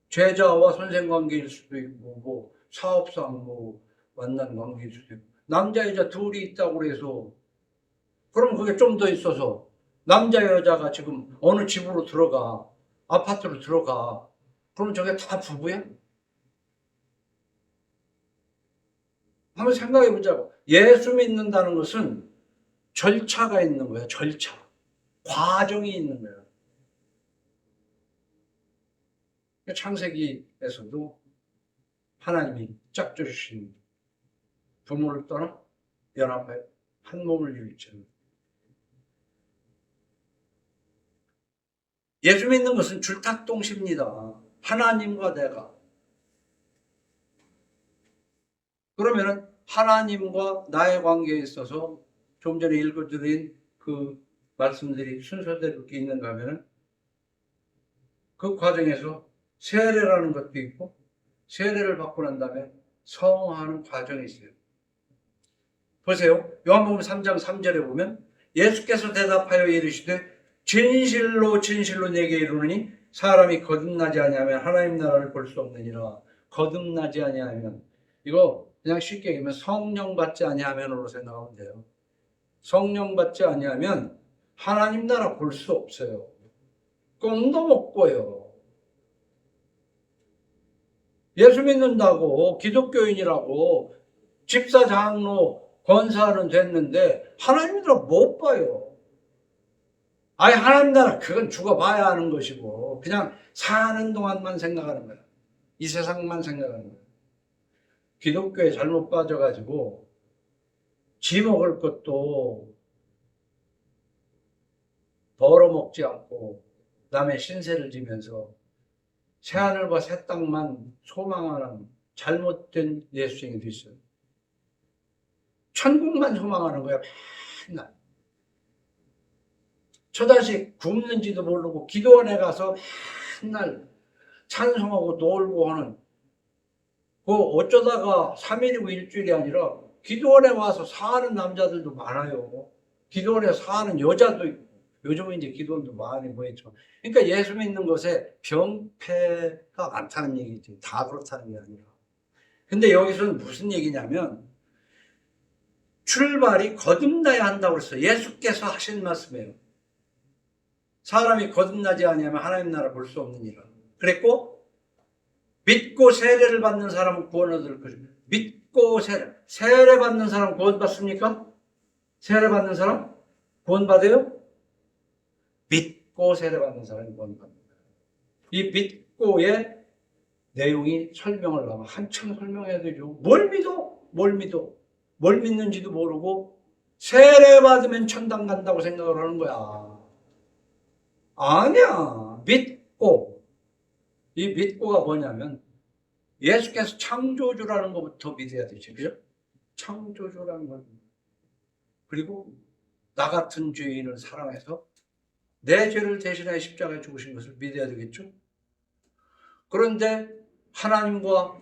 제자와 선생 관계일 수도 있고, 뭐, 사업상 뭐, 만난 관계일 수도 있고. 남자, 여자 둘이 있다고 그래서, 그럼 그게 좀 더 있어서, 남자, 여자가 지금 어느 집으로 들어가, 아파트로 들어가. 그럼 저게 다 부부야? 한번 생각해 보자고. 예수 믿는다는 것은 절차가 있는 거야, 절차. 과정이 있는 거야. 창세기에서도 하나님이 짝져주신 부모를 떠나 연합해 한 몸을 이루잖아요. 예수 믿는 것은 줄탁동시입니다. 하나님과 내가. 그러면은 하나님과 나의 관계에 있어서 좀 전에 읽어드린 그 말씀들이 순서대로 있는가 하면은 그 과정에서 세례라는 것도 있고 세례를 받고 난 다음에 성화하는 과정이 있어요. 보세요. 요한복음 3장 3절에 보면 예수께서 대답하여 이르시되 진실로 진실로 내게 이르노니 사람이 거듭나지 아니하면 하나님 나라를 볼 수 없느니라. 거듭나지 아니하면 이거 그냥 쉽게 얘기하면 성령 받지 아니하면으로 생각하면 돼요. 성령 받지 아니하면 하나님 나라 볼 수 없어요. 꿈도 못 꿔요. 예수 믿는다고 기독교인이라고 집사 장로 권사는 됐는데 하나님 나라 못 봐요. 아예 하나님 나라 그건 죽어봐야 하는 것이고 그냥 사는 동안만 생각하는 거야. 이 세상만 생각하는 거야. 기독교에 잘못 빠져가지고 지 먹을 것도 벌어먹지 않고 남의 신세를 지면서 새하늘과 새 땅만 소망하는 잘못된 예수쟁이 도 있어요. 천국만 소망하는 거야 맨날. 처자식 굶는지도 모르고 기도원에 가서 맨날 찬송하고 놀고 하는 그 어쩌다가 3일이고 일주일이 아니라 기도원에 와서 사는 남자들도 많아요. 기도원에 사는 여자도 있고 요즘은 이제 기도원도 많이 모였죠. 그러니까 예수 믿는 것에 병폐가 많다는 얘기지. 다 그렇다는 게 아니라. 근데 여기서는 무슨 얘기냐면 출발이 거듭나야 한다고 그랬어요. 예수께서 하신 말씀이에요. 사람이 거듭나지 아니하면 하나님 나라 볼 수 없느니라. 그랬고 믿고 세례를 받는 사람은 구원 얻을 것입니다. 믿고 세례 받는 사람 구원 받습니까? 세례 받는 사람 구원 받아요? 믿고 세례 받는 사람이 구원 받는다. 이 믿고의 내용이 설명을 하면 한참 설명해야 되죠. 뭘 믿어? 뭘 믿는지도 모르고 세례 받으면 천당 간다고 생각을 하는 거야. 아니야. 믿고. 이 믿고가 뭐냐면 예수께서 창조주라는 것부터 믿어야 되죠. 그죠? 창조주라는 걸. 그리고 나 같은 죄인을 사랑해서 내 죄를 대신하여 십자가에 죽으신 것을 믿어야 되겠죠? 그런데 하나님과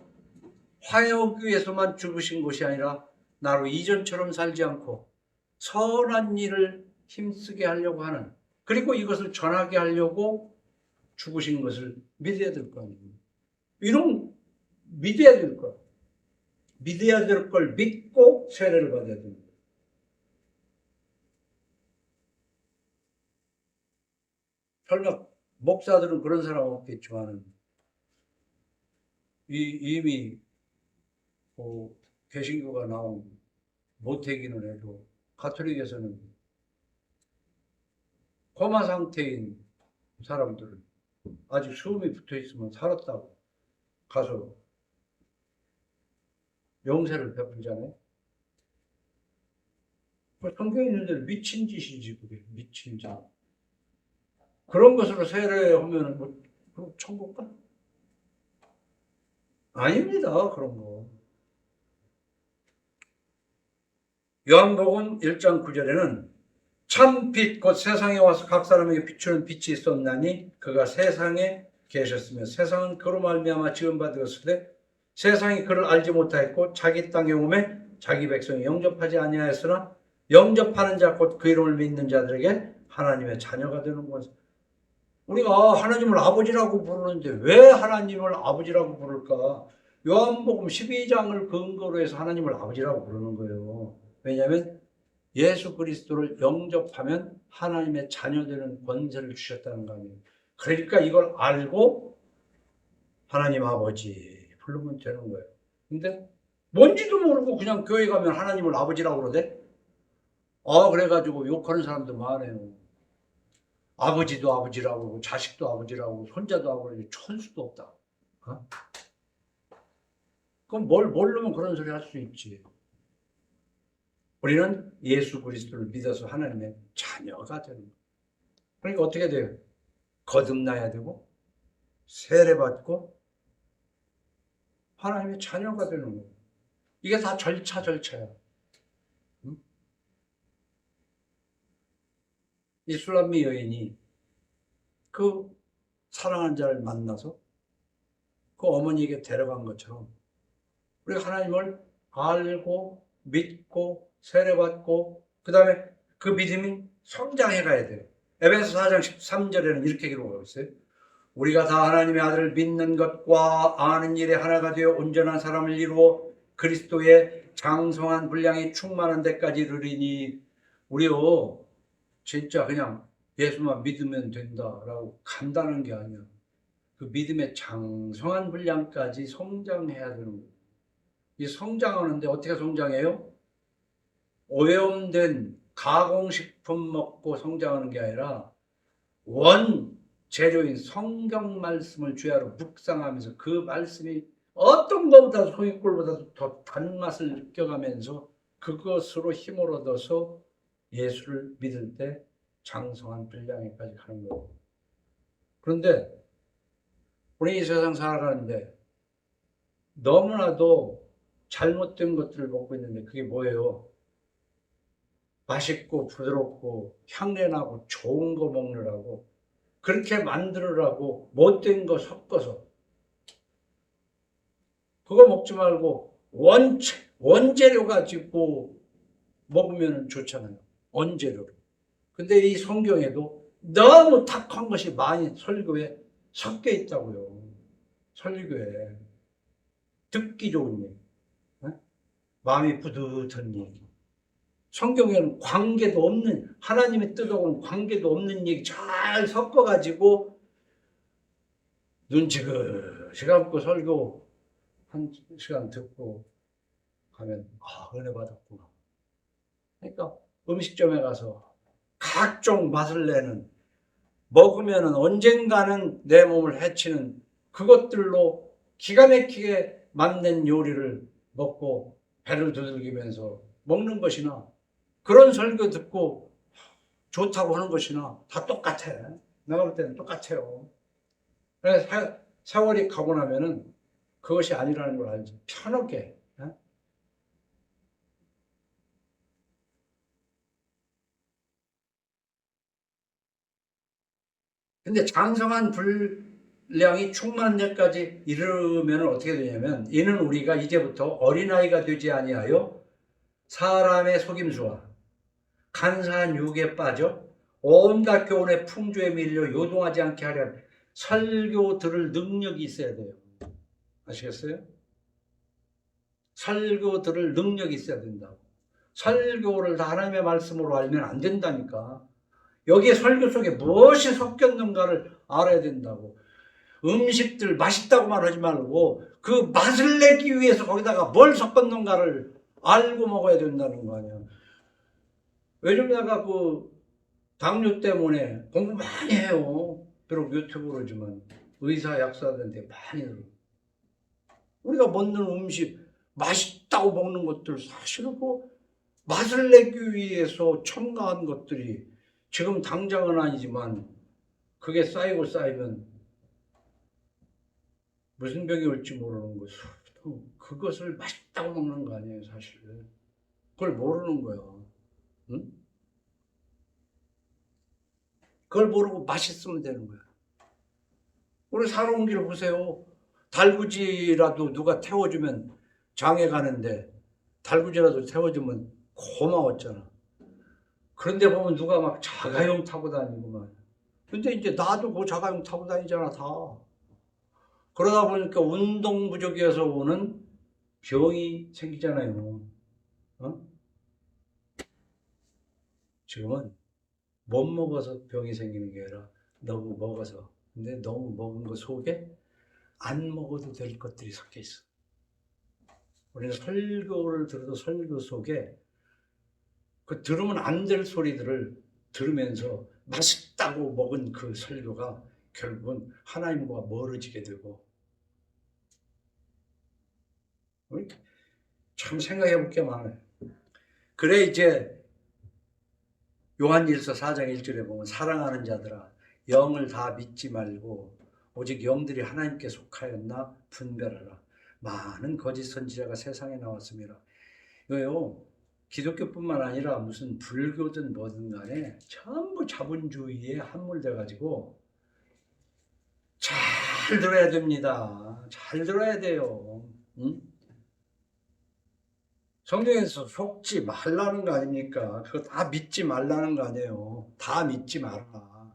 화해하기 위해서만 죽으신 것이 아니라 나로 이전처럼 살지 않고 선한 일을 힘쓰게 하려고 하는, 그리고 이것을 전하게 하려고 죽으신 것을 믿어야 될 거 아니에요. 이런 믿어야 될 거. 믿어야 될 걸 믿고 세례를 받아야 됩니다. 설마 목사들은 그런 사람 없겠지만 이미 개신교가 나온 모태기는 해도 가톨릭에서는 코마 상태인 사람들 아직 수음이 붙어 있으면 살았다고 가서 영세를 베풀잖아요. 성경에 있는 대로 미친 짓이지 그게. 미친 짓. 그런 것으로 세례하면 뭐 천국 가? 아닙니다. 그런 거. 요한복음 1장 9절에는 참 빛 곧 세상에 와서 각 사람에게 비추는 빛이 있었나니 그가 세상에 계셨으며 세상은 그로 말미암아 지음받았으되 세상이 그를 알지 못하였고 자기 땅에 오매 자기 백성이 영접하지 아니하였으나 영접하는 자 곧 그 이름을 믿는 자들에게 하나님의 자녀가 되는 것이다. 우리가 하나님을 아버지라고 부르는데 왜 하나님을 아버지라고 부를까? 요한복음 12장을 근거로 해서 하나님을 아버지라고 부르는 거예요. 왜냐하면 예수 그리스도를 영접하면 하나님의 자녀되는 권세를 주셨다는 거 아니에요. 그러니까 이걸 알고 하나님 아버지 부르면 되는 거예요. 근데 뭔지도 모르고 그냥 교회 가면 하나님을 아버지라고 그러대? 그래가지고 욕하는 사람도 많아요. 아버지도 아버지라고 그러고 자식도 아버지라고 손자도 아버지 천수도 없다. 어? 그럼 뭘 모르면 그런 소리 할 수 있지. 우리는 예수 그리스도를 믿어서 하나님의 자녀가 되는 거예요. 그러니까 어떻게 돼요? 거듭나야 되고 세례받고 하나님의 자녀가 되는 거예요. 이게 다 절차야. 응? 이 술람미 여인이 그 사랑하는 자를 만나서 그 어머니에게 데려간 것처럼 우리가 하나님을 알고 믿고 세례받고 그 다음에 그 믿음이 성장해 가야 돼요. 에베소 4장 13절에는 이렇게 기록하고 있어요. 우리가 다 하나님의 아들을 믿는 것과 아는 일에 하나가 되어 온전한 사람을 이루어 그리스도의 장성한 분량이 충만한 데까지 이르리니 우리요 진짜 그냥 예수만 믿으면 된다라고 간다는 게 아니야. 그 믿음의 장성한 분량까지 성장해야 되는 거예요. 이 성장하는데 어떻게 성장해요? 오염된 가공식품 먹고 성장하는 게 아니라 원재료인 성경 말씀을 주야로 묵상하면서 그 말씀이 어떤 것보다 송이꿀보다도 더 단맛을 느껴가면서 그것으로 힘을 얻어서 예수를 믿을 때 장성한 분량에까지 가는 거예요. 그런데 우리 이 세상 살아가는데 너무나도 잘못된 것들을 먹고 있는데 그게 뭐예요? 맛있고 부드럽고 향내나고 좋은 거 먹느라고 그렇게 만들으라고 못된 거 섞어서 그거 먹지 말고 원재료 가지고 먹으면 좋잖아요. 원재료로. 근데 이 성경에도 너무 탁한 것이 많이 설교에 섞여 있다고요. 설교에 듣기 좋은 얘기, 마음이 뿌듯한 얘기. 성경에는 관계도 없는 하나님의 뜻하고는 관계도 없는 얘기 잘 섞어가지고 눈치그시 감고 설교 한 시간 듣고 가면 은혜 받았구나. 그러니까 음식점에 가서 각종 맛을 내는 먹으면 언젠가는 내 몸을 해치는 그것들로 기가 막히게 만든 요리를 먹고 배를 두들기면서 먹는 것이나 그런 설교 듣고 좋다고 하는 것이나 다 똑같아. 내가 볼 때는 똑같아요. 그래서 세월이 가고 나면은 그것이 아니라는 걸 알지. 편하게. 근데 장성한 분량이 충만한 데까지 이르면 어떻게 되냐면 이는 우리가 이제부터 어린아이가 되지 아니하여 사람의 속임수와 간사한 유혹에 빠져 온갖 교훈의 풍조에 밀려 요동하지 않게 하려면 설교 들을 능력이 있어야 돼요. 아시겠어요? 설교 들을 능력이 있어야 된다고. 설교를 다 하나님의 말씀으로 알면 안 된다니까. 여기에 설교 속에 무엇이 섞였는가를 알아야 된다고. 음식들 맛있다고 말하지 말고 그 맛을 내기 위해서 거기다가 뭘 섞었는가를 알고 먹어야 된다는 거 아니야. 요즘 내가 그 당뇨 때문에 공부 많이 해요. 비록 유튜브로지만 의사 약사들한테 많이 들어요. 우리가 먹는 음식 맛있다고 먹는 것들 사실은 그 맛을 내기 위해서 첨가한 것들이 지금 당장은 아니지만 그게 쌓이고 쌓이면 무슨 병이 올지 모르는 것을 그것을 맛있다고 먹는 거 아니에요, 사실. 그걸 모르는 거야. 응? 그걸 모르고 맛있으면 되는 거야. 우리 살아온 길 보세요. 달구지라도 누가 태워주면 장에 가는데 달구지라도 태워주면 고마웠잖아. 그런데 보면 누가 막 자가용 타고 다니고 막. 근데 이제 나도 그 자가용 타고 다니잖아, 다. 그러다 보니까 운동 부족이어서 오는 병이 생기잖아요. 어? 지금은 못 먹어서 병이 생기는 게 아니라 너무 먹어서. 근데 너무 먹은 거 속에 안 먹어도 될 것들이 섞여 있어. 우리는 설교를 들어도 설교 속에 그 들으면 안 될 소리들을 들으면서 맛있다고 먹은 그 설교가 결국은 하나님과 멀어지게 되고, 참 생각해 볼 게 많아요. 그래 이제 요한일서 4장 1절에 보면 사랑하는 자들아 영을 다 믿지 말고 오직 영들이 하나님께 속하였나 분별하라. 많은 거짓 선지자가 세상에 나왔습니다. 이거요 기독교뿐만 아니라 무슨 불교든 뭐든 간에 전부 자본주의에 함몰돼 가지고 잘 들어야 됩니다. 잘 들어야 돼요. 응? 성경에서 속지 말라는 거 아닙니까? 그거 다 믿지 말라는 거 아니에요. 다 믿지 마라.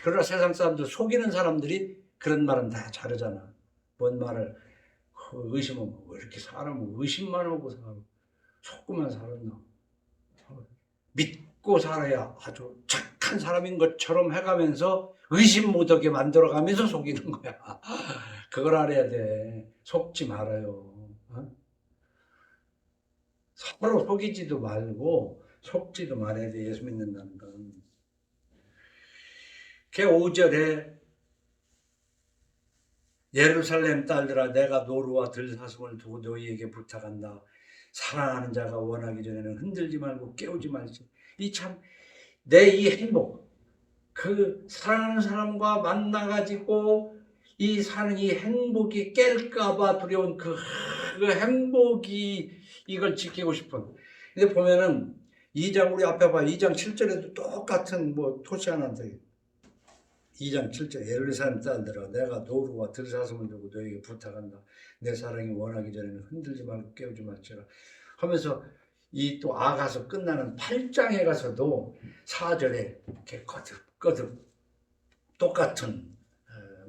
그러나 세상 사람들 속이는 사람들이 그런 말은 다 잘하잖아. 뭔 말을 의심은 왜 이렇게 사람은 의심만 하고 살고 속고만 살았나. 믿고 살아야 아주 착한 사람인 것처럼 해가면서 의심 못하게 만들어가면서 속이는 거야. 그걸 알아야 돼. 속지 말아요. 어? 서로 속이지도 말고 속지도 말아야 돼. 예수 믿는다는 건. 걔 5절에 예루살렘 딸들아 내가 노루와 들사슴을 두고 너희에게 부탁한다. 사랑하는 자가 원하기 전에는 흔들지 말고 깨우지 말지. 이 참 내 이 행복 그 사랑하는 사람과 만나가지고 이 사는 이 행복이 깰까봐 두려운 그 행복이 이걸 지키고 싶은. 근데 보면은 2장 우리 앞에 봐 2장 7절에도 똑같은 뭐 토시 하나 더 2장 7절 예루살렘 딸들아 내가 노루와 들사슴을 두고 너에게 부탁한다. 내 사랑이 원하기 전에는 흔들지 말고 깨우지 말지라 하면서 이 또 아가서 끝나는 8장에 가서도 4절에 이렇게 거듭 똑같은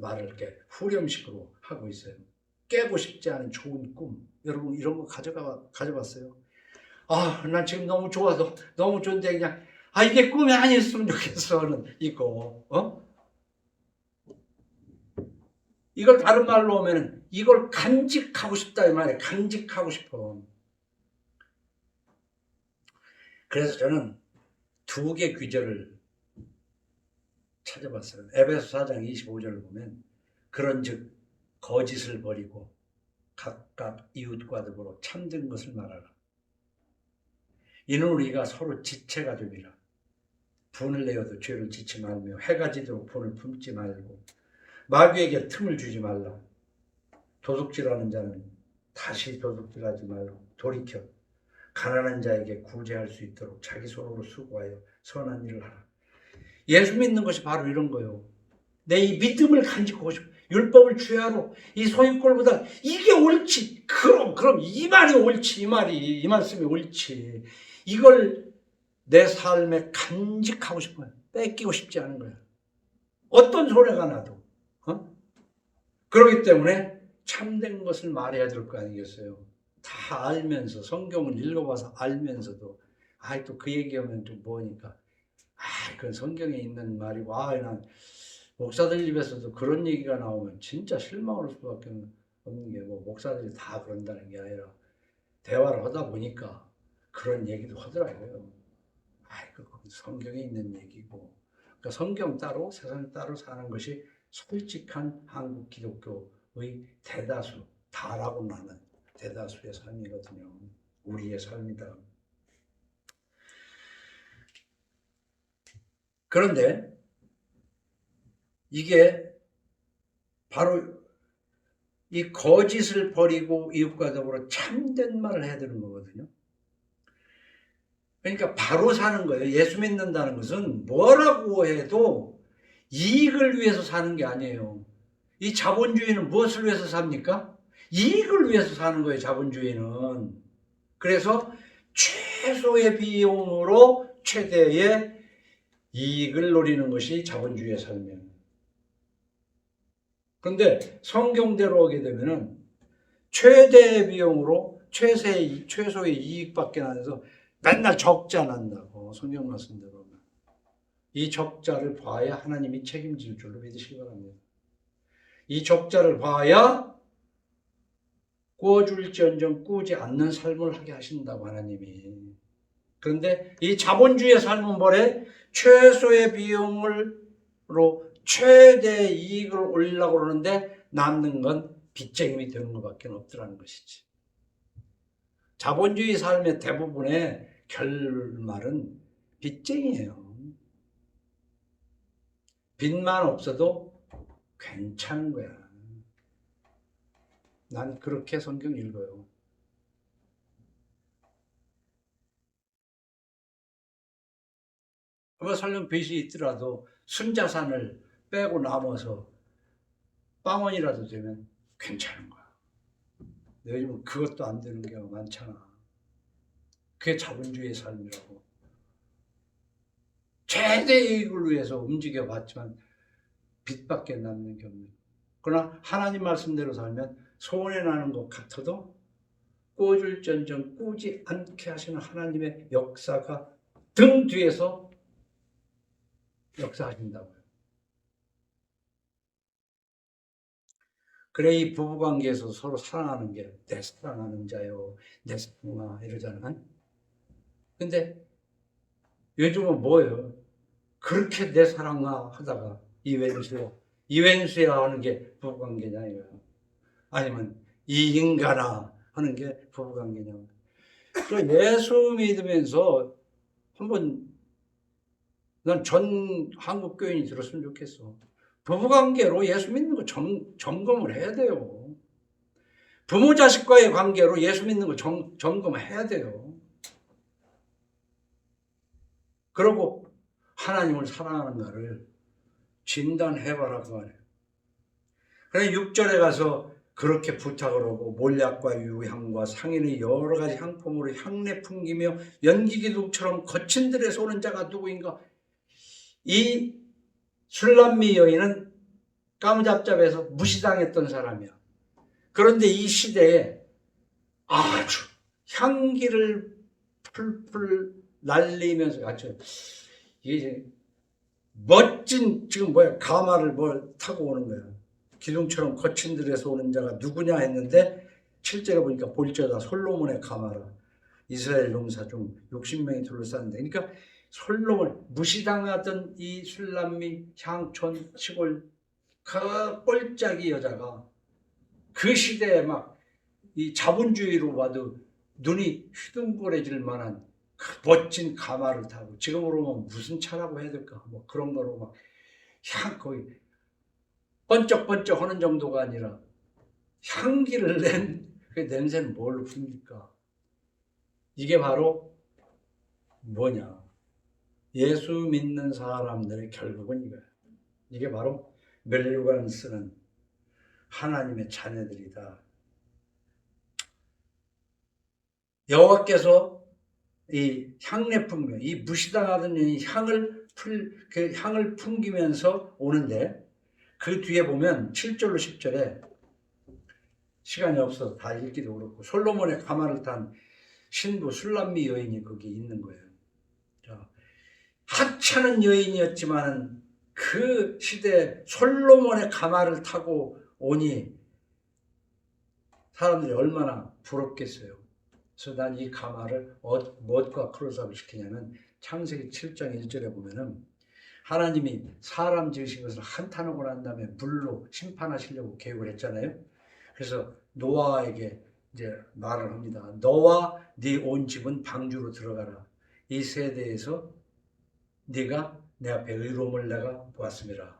말을 이렇게 후렴식으로 하고 있어요. 깨고 싶지 않은 좋은 꿈. 여러분 이런 거 가져봤어요? 아, 난 지금 너무 좋아서 너무 좋은데 그냥 이게 꿈이 아니었으면 좋겠어는 있고, 이걸 다른 말로 하면 이걸 간직하고 싶다 이 말이에요. 간직하고 싶어. 그래서 저는 두 개 귀절을 찾아봤어요. 에베소 4장 25절을 보면 그런즉 거짓을 버리고 각각 이웃과 더불어 참된 것을 말하라. 이는 우리가 서로 지체가 됨이라. 분을 내어도 죄를 짓지 말며 해가 지도록 분을 품지 말고 마귀에게 틈을 주지 말라. 도둑질하는 자는 다시 도둑질하지 말고 돌이켜 가난한 자에게 구제할 수 있도록 자기 손으로 수고하여 선한 일을 하라. 예수 믿는 것이 바로 이런 거예요. 내 이 믿음을 간직하고 싶어. 율법을 주야로 이 소유꼴보다 이게 옳지. 그럼 이 말이 옳지. 이 말씀이 옳지. 이걸 내 삶에 간직하고 싶어요. 뺏기고 싶지 않은 거예요. 어떤 소리가 나도. 그렇기 때문에 참된 것을 말해야 될 거 아니겠어요. 다 알면서 성경을 읽어봐서 알면서도 또 그 얘기하면 좀 뭐니까 그건 성경에 있는 말이고 난 목사들 입에서도 그런 얘기가 나오면 진짜 실망할 수밖에 없는 게 뭐 목사들이 다 그런다는 게 아니라 대화를 하다 보니까 그런 얘기도 하더라고요. 그건 성경에 있는 얘기고 그러니까 성경 따로 세상 따로 사는 것이 솔직한 한국 기독교의 대다수 다라고 나는 대다수의 삶이거든요. 우리의 삶이다. 그런데 이게 바로 이 거짓을 버리고 이웃과 더불어 참된 말을 해야 되는 거거든요. 그러니까 바로 사는 거예요. 예수 믿는다는 것은 뭐라고 해도 이익을 위해서 사는 게 아니에요. 이 자본주의는 무엇을 위해서 삽니까? 이익을 위해서 사는 거예요, 자본주의는. 그래서 최소의 비용으로 최대의 이익을 노리는 것이 자본주의의 삶이에요. 그런데 성경대로 오게 되면은 최대의 비용으로 최소의 이익밖에 안 해서 맨날 적자 난다고 성경 말씀대로. 이 적자를 봐야 하나님이 책임질 줄로 믿으시기 바랍니다. 이 적자를 봐야 꾸어줄지언정 꾸지 않는 삶을 하게 하신다고 하나님이. 그런데 이 자본주의의 삶은 뭐래? 최소의 비용으로 최대 이익을 올리려고 그러는데 남는 건 빚쟁임이 되는 것밖에 없더라는 것이지. 자본주의 삶의 대부분의 결말은 빚쟁이에요. 빚만 없어도 괜찮은 거야. 난 그렇게 성경 읽어요. 설령 빚이 있더라도 순자산을 빼고 남아서 빵원이라도 되면 괜찮은 거야. 요즘은 그것도 안 되는 경우가 많잖아. 그게 자본주의의 삶이라고. 최대 이익을 위해서 움직여봤지만 빚밖에 남는 게 없는. 그러나 하나님 말씀대로 살면 손해 나는 것 같아도 꾸어줄지언정 꾸지 않게 하시는 하나님의 역사가 등 뒤에서 역사하신다고요. 그래 이 부부관계에서 서로 사랑하는 게 내 사랑하는 자요, 내 사랑아 이러잖아요. 근데 요즘은 뭐예요? 그렇게 내 사랑아 하다가 이wen수야 하는 게 부부관계냐 이거예요. 아니면 이 인간아 하는 게 부부관계냐. 예수 믿으면서 한번 난 전 한국 교인이 들었으면 좋겠어. 부부관계로 예수 믿는 거 점검을 해야 돼요. 부모 자식과의 관계로 예수 믿는 거 점검해야 돼요. 그리고 하나님을 사랑하는가를 진단해봐라 그 말이에요. 그래 6절에 가서 그렇게 부탁을 하고 몰약과 유향과 상인의 여러 가지 향품으로 향내 풍기며 연기기둥처럼 거친 들에서 오는 자가 누구인가? 이 술람미 여인은 까무잡잡해서 무시당했던 사람이야. 그런데 이 시대에 아주 향기를 풀풀 날리면서 아주 이게 멋진 지금 가마를 타고 오는 거야. 기둥처럼 거친 들에서 오는 자가 누구냐 했는데 실제로 보니까 볼지어다 솔로몬의 가마라. 이스라엘 용사 중 60명이 둘러쌌는데, 그러니까 솔로몬 무시당하던 이 술람미 향촌 시골 그 꼴짝이 여자가 그 시대에 막 이 자본주의로 봐도 눈이 휘둥그레질 만한 그 멋진 가마를 타고, 지금으로 보면 무슨 차라고 해야 될까? 그런 거로 막 거의 번쩍번쩍 하는 정도가 아니라 향기를 낸 그 냄새는 뭘로 풉니까? 이게 바로 뭐냐? 예수 믿는 사람들의 결국은 이거야. 이게 바로 멸류관 쓰는 하나님의 자녀들이다. 여호와께서 이 향내 풍겨, 이 무시당하던 이 그 향을 풍기면서 오는데, 그 뒤에 보면 7절로 10절에 시간이 없어서 다 읽기도 그렇고 솔로몬의 가마를 탄 신부 술람미 여인이 거기 있는 거예요. 하찮은 여인이었지만 그 시대에 솔로몬의 가마를 타고 오니 사람들이 얼마나 부럽겠어요. 그래서 난 이 가마를 무엇과 크로스업을 시키냐면 창세기 7장 1절에 보면은 하나님이 사람 지으신 것을 한탄하고 난 다음에 물로 심판하시려고 계획을 했잖아요. 그래서 노아에게 이제 말을 합니다. 너와 네 온 집은 방주로 들어가라. 이 세대에서 네가 내 앞에 의로움을 내가 보았습니다.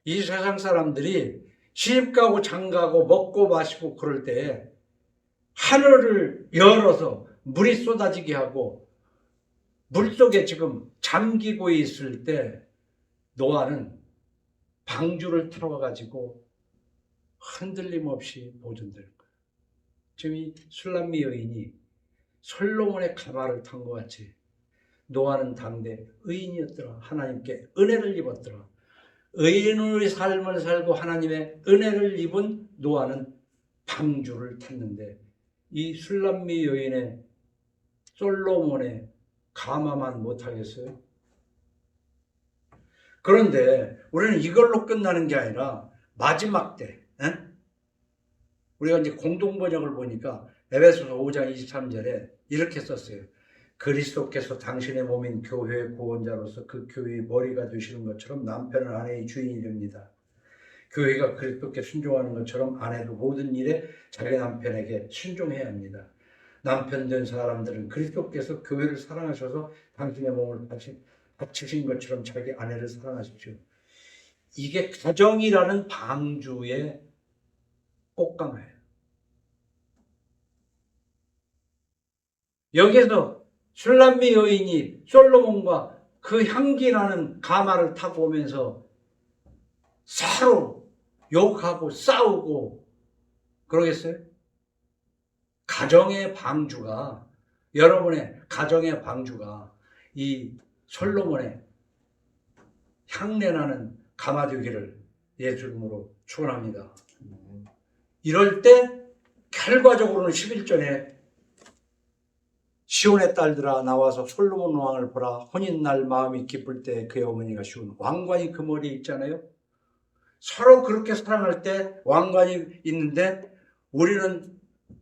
이 세상 사람들이 시집 가고 장가고 먹고 마시고 그럴 때 하늘을 열어서 물이 쏟아지게 하고 물속에 지금 잠기고 있을 때 노아는 방주를 타와가지고 흔들림 없이 보존될 거예요. 지금 이 술람미 여인이 솔로몬의 가마를 탄 것 같이 노아는 당대 의인이었더라. 하나님께 은혜를 입었더라. 의인의 삶을 살고 하나님의 은혜를 입은 노아는 방주를 탔는데 이 술람미 여인의 솔로몬의 가마만 못하겠어요? 그런데 우리는 이걸로 끝나는 게 아니라 마지막 때 우리가 이제 공동번역을 보니까 에베소서 5장 23절에 이렇게 썼어요. 그리스도께서 당신의 몸인 교회의 구원자로서 그 교회의 머리가 되시는 것처럼 남편은 아내의 주인이 됩니다. 교회가 그리스도께 순종하는 것처럼 아내도 모든 일에 자기 남편에게 순종해야 합니다. 남편 된 사람들은 그리스도께서 교회를 사랑하셔서 당신의 몸을 바치신 것처럼 자기 아내를 사랑하십시오. 이게 가정이라는 방주의 꽃가마예요. 여기에서 술람미 여인이 솔로몬과 그 향기나는 가마를 타고 오면서 서로 욕하고 싸우고 그러겠어요? 가정의 방주가, 여러분의 가정의 방주가 이 솔로몬의 향내나는 가마 되기를 예수 이름으로 축원합니다. 이럴 때 결과적으로는 11절에 시온의 딸들아 나와서 솔로몬 왕을 보라. 혼인날 마음이 기쁠 때 그의 어머니가 시온. 왕관이 그 머리에 있잖아요. 서로 그렇게 사랑할 때 왕관이 있는데 우리는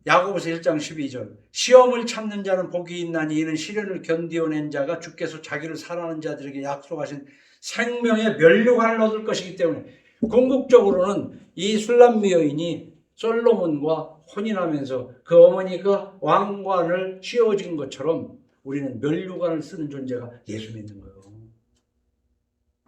야고보서 1장 12절 시험을 참는 자는 복이 있나니 이는 시련을 견디어낸 자가 주께서 자기를 사랑하는 자들에게 약속하신 생명의 면류관을 얻을 것이기 때문에 궁극적으로는 이 술람미 여인이 솔로몬과 혼인하면서 그 어머니가 왕관을 씌워진 것처럼 우리는 면류관을 쓰는 존재가 예수 믿는 거예요.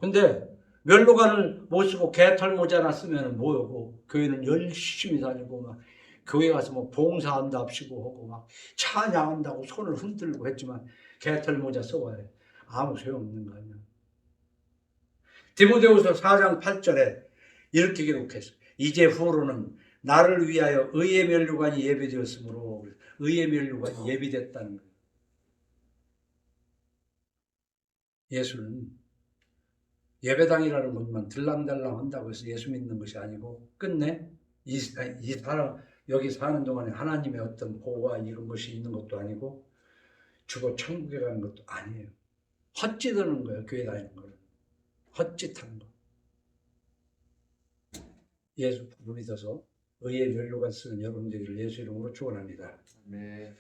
근데 면류관을 못 쓰고 개털 모자나 쓰면 뭐고 교회는 열심히 다니고 막 교회 가서 뭐 봉사한답시고 하고 막 찬양한다고 손을 흔들고 했지만 개털 모자 써봐야 아무 소용없는 거 아니야. 디모데후서 4장 8절에 이렇게 기록했어요. 이제 후로는 나를 위하여 의의 면류관이 예비되었으므로 의의 면류관이 예비됐다는 거예요. 예수는 예배당이라는 것만 들랑달랑 한다고 해서 예수 믿는 것이 아니고 끝내 이 사람 여기 사는 동안에 하나님의 어떤 보호와 이런 것이 있는 것도 아니고 죽어 천국에 가는 것도 아니에요. 헛짓하는 거예요. 교회 다니는 거는. 헛짓하는 거. 예수 믿어서 의의 면류관 쓰는 여러분 되기를 예수 이름으로 축원합니다. 네.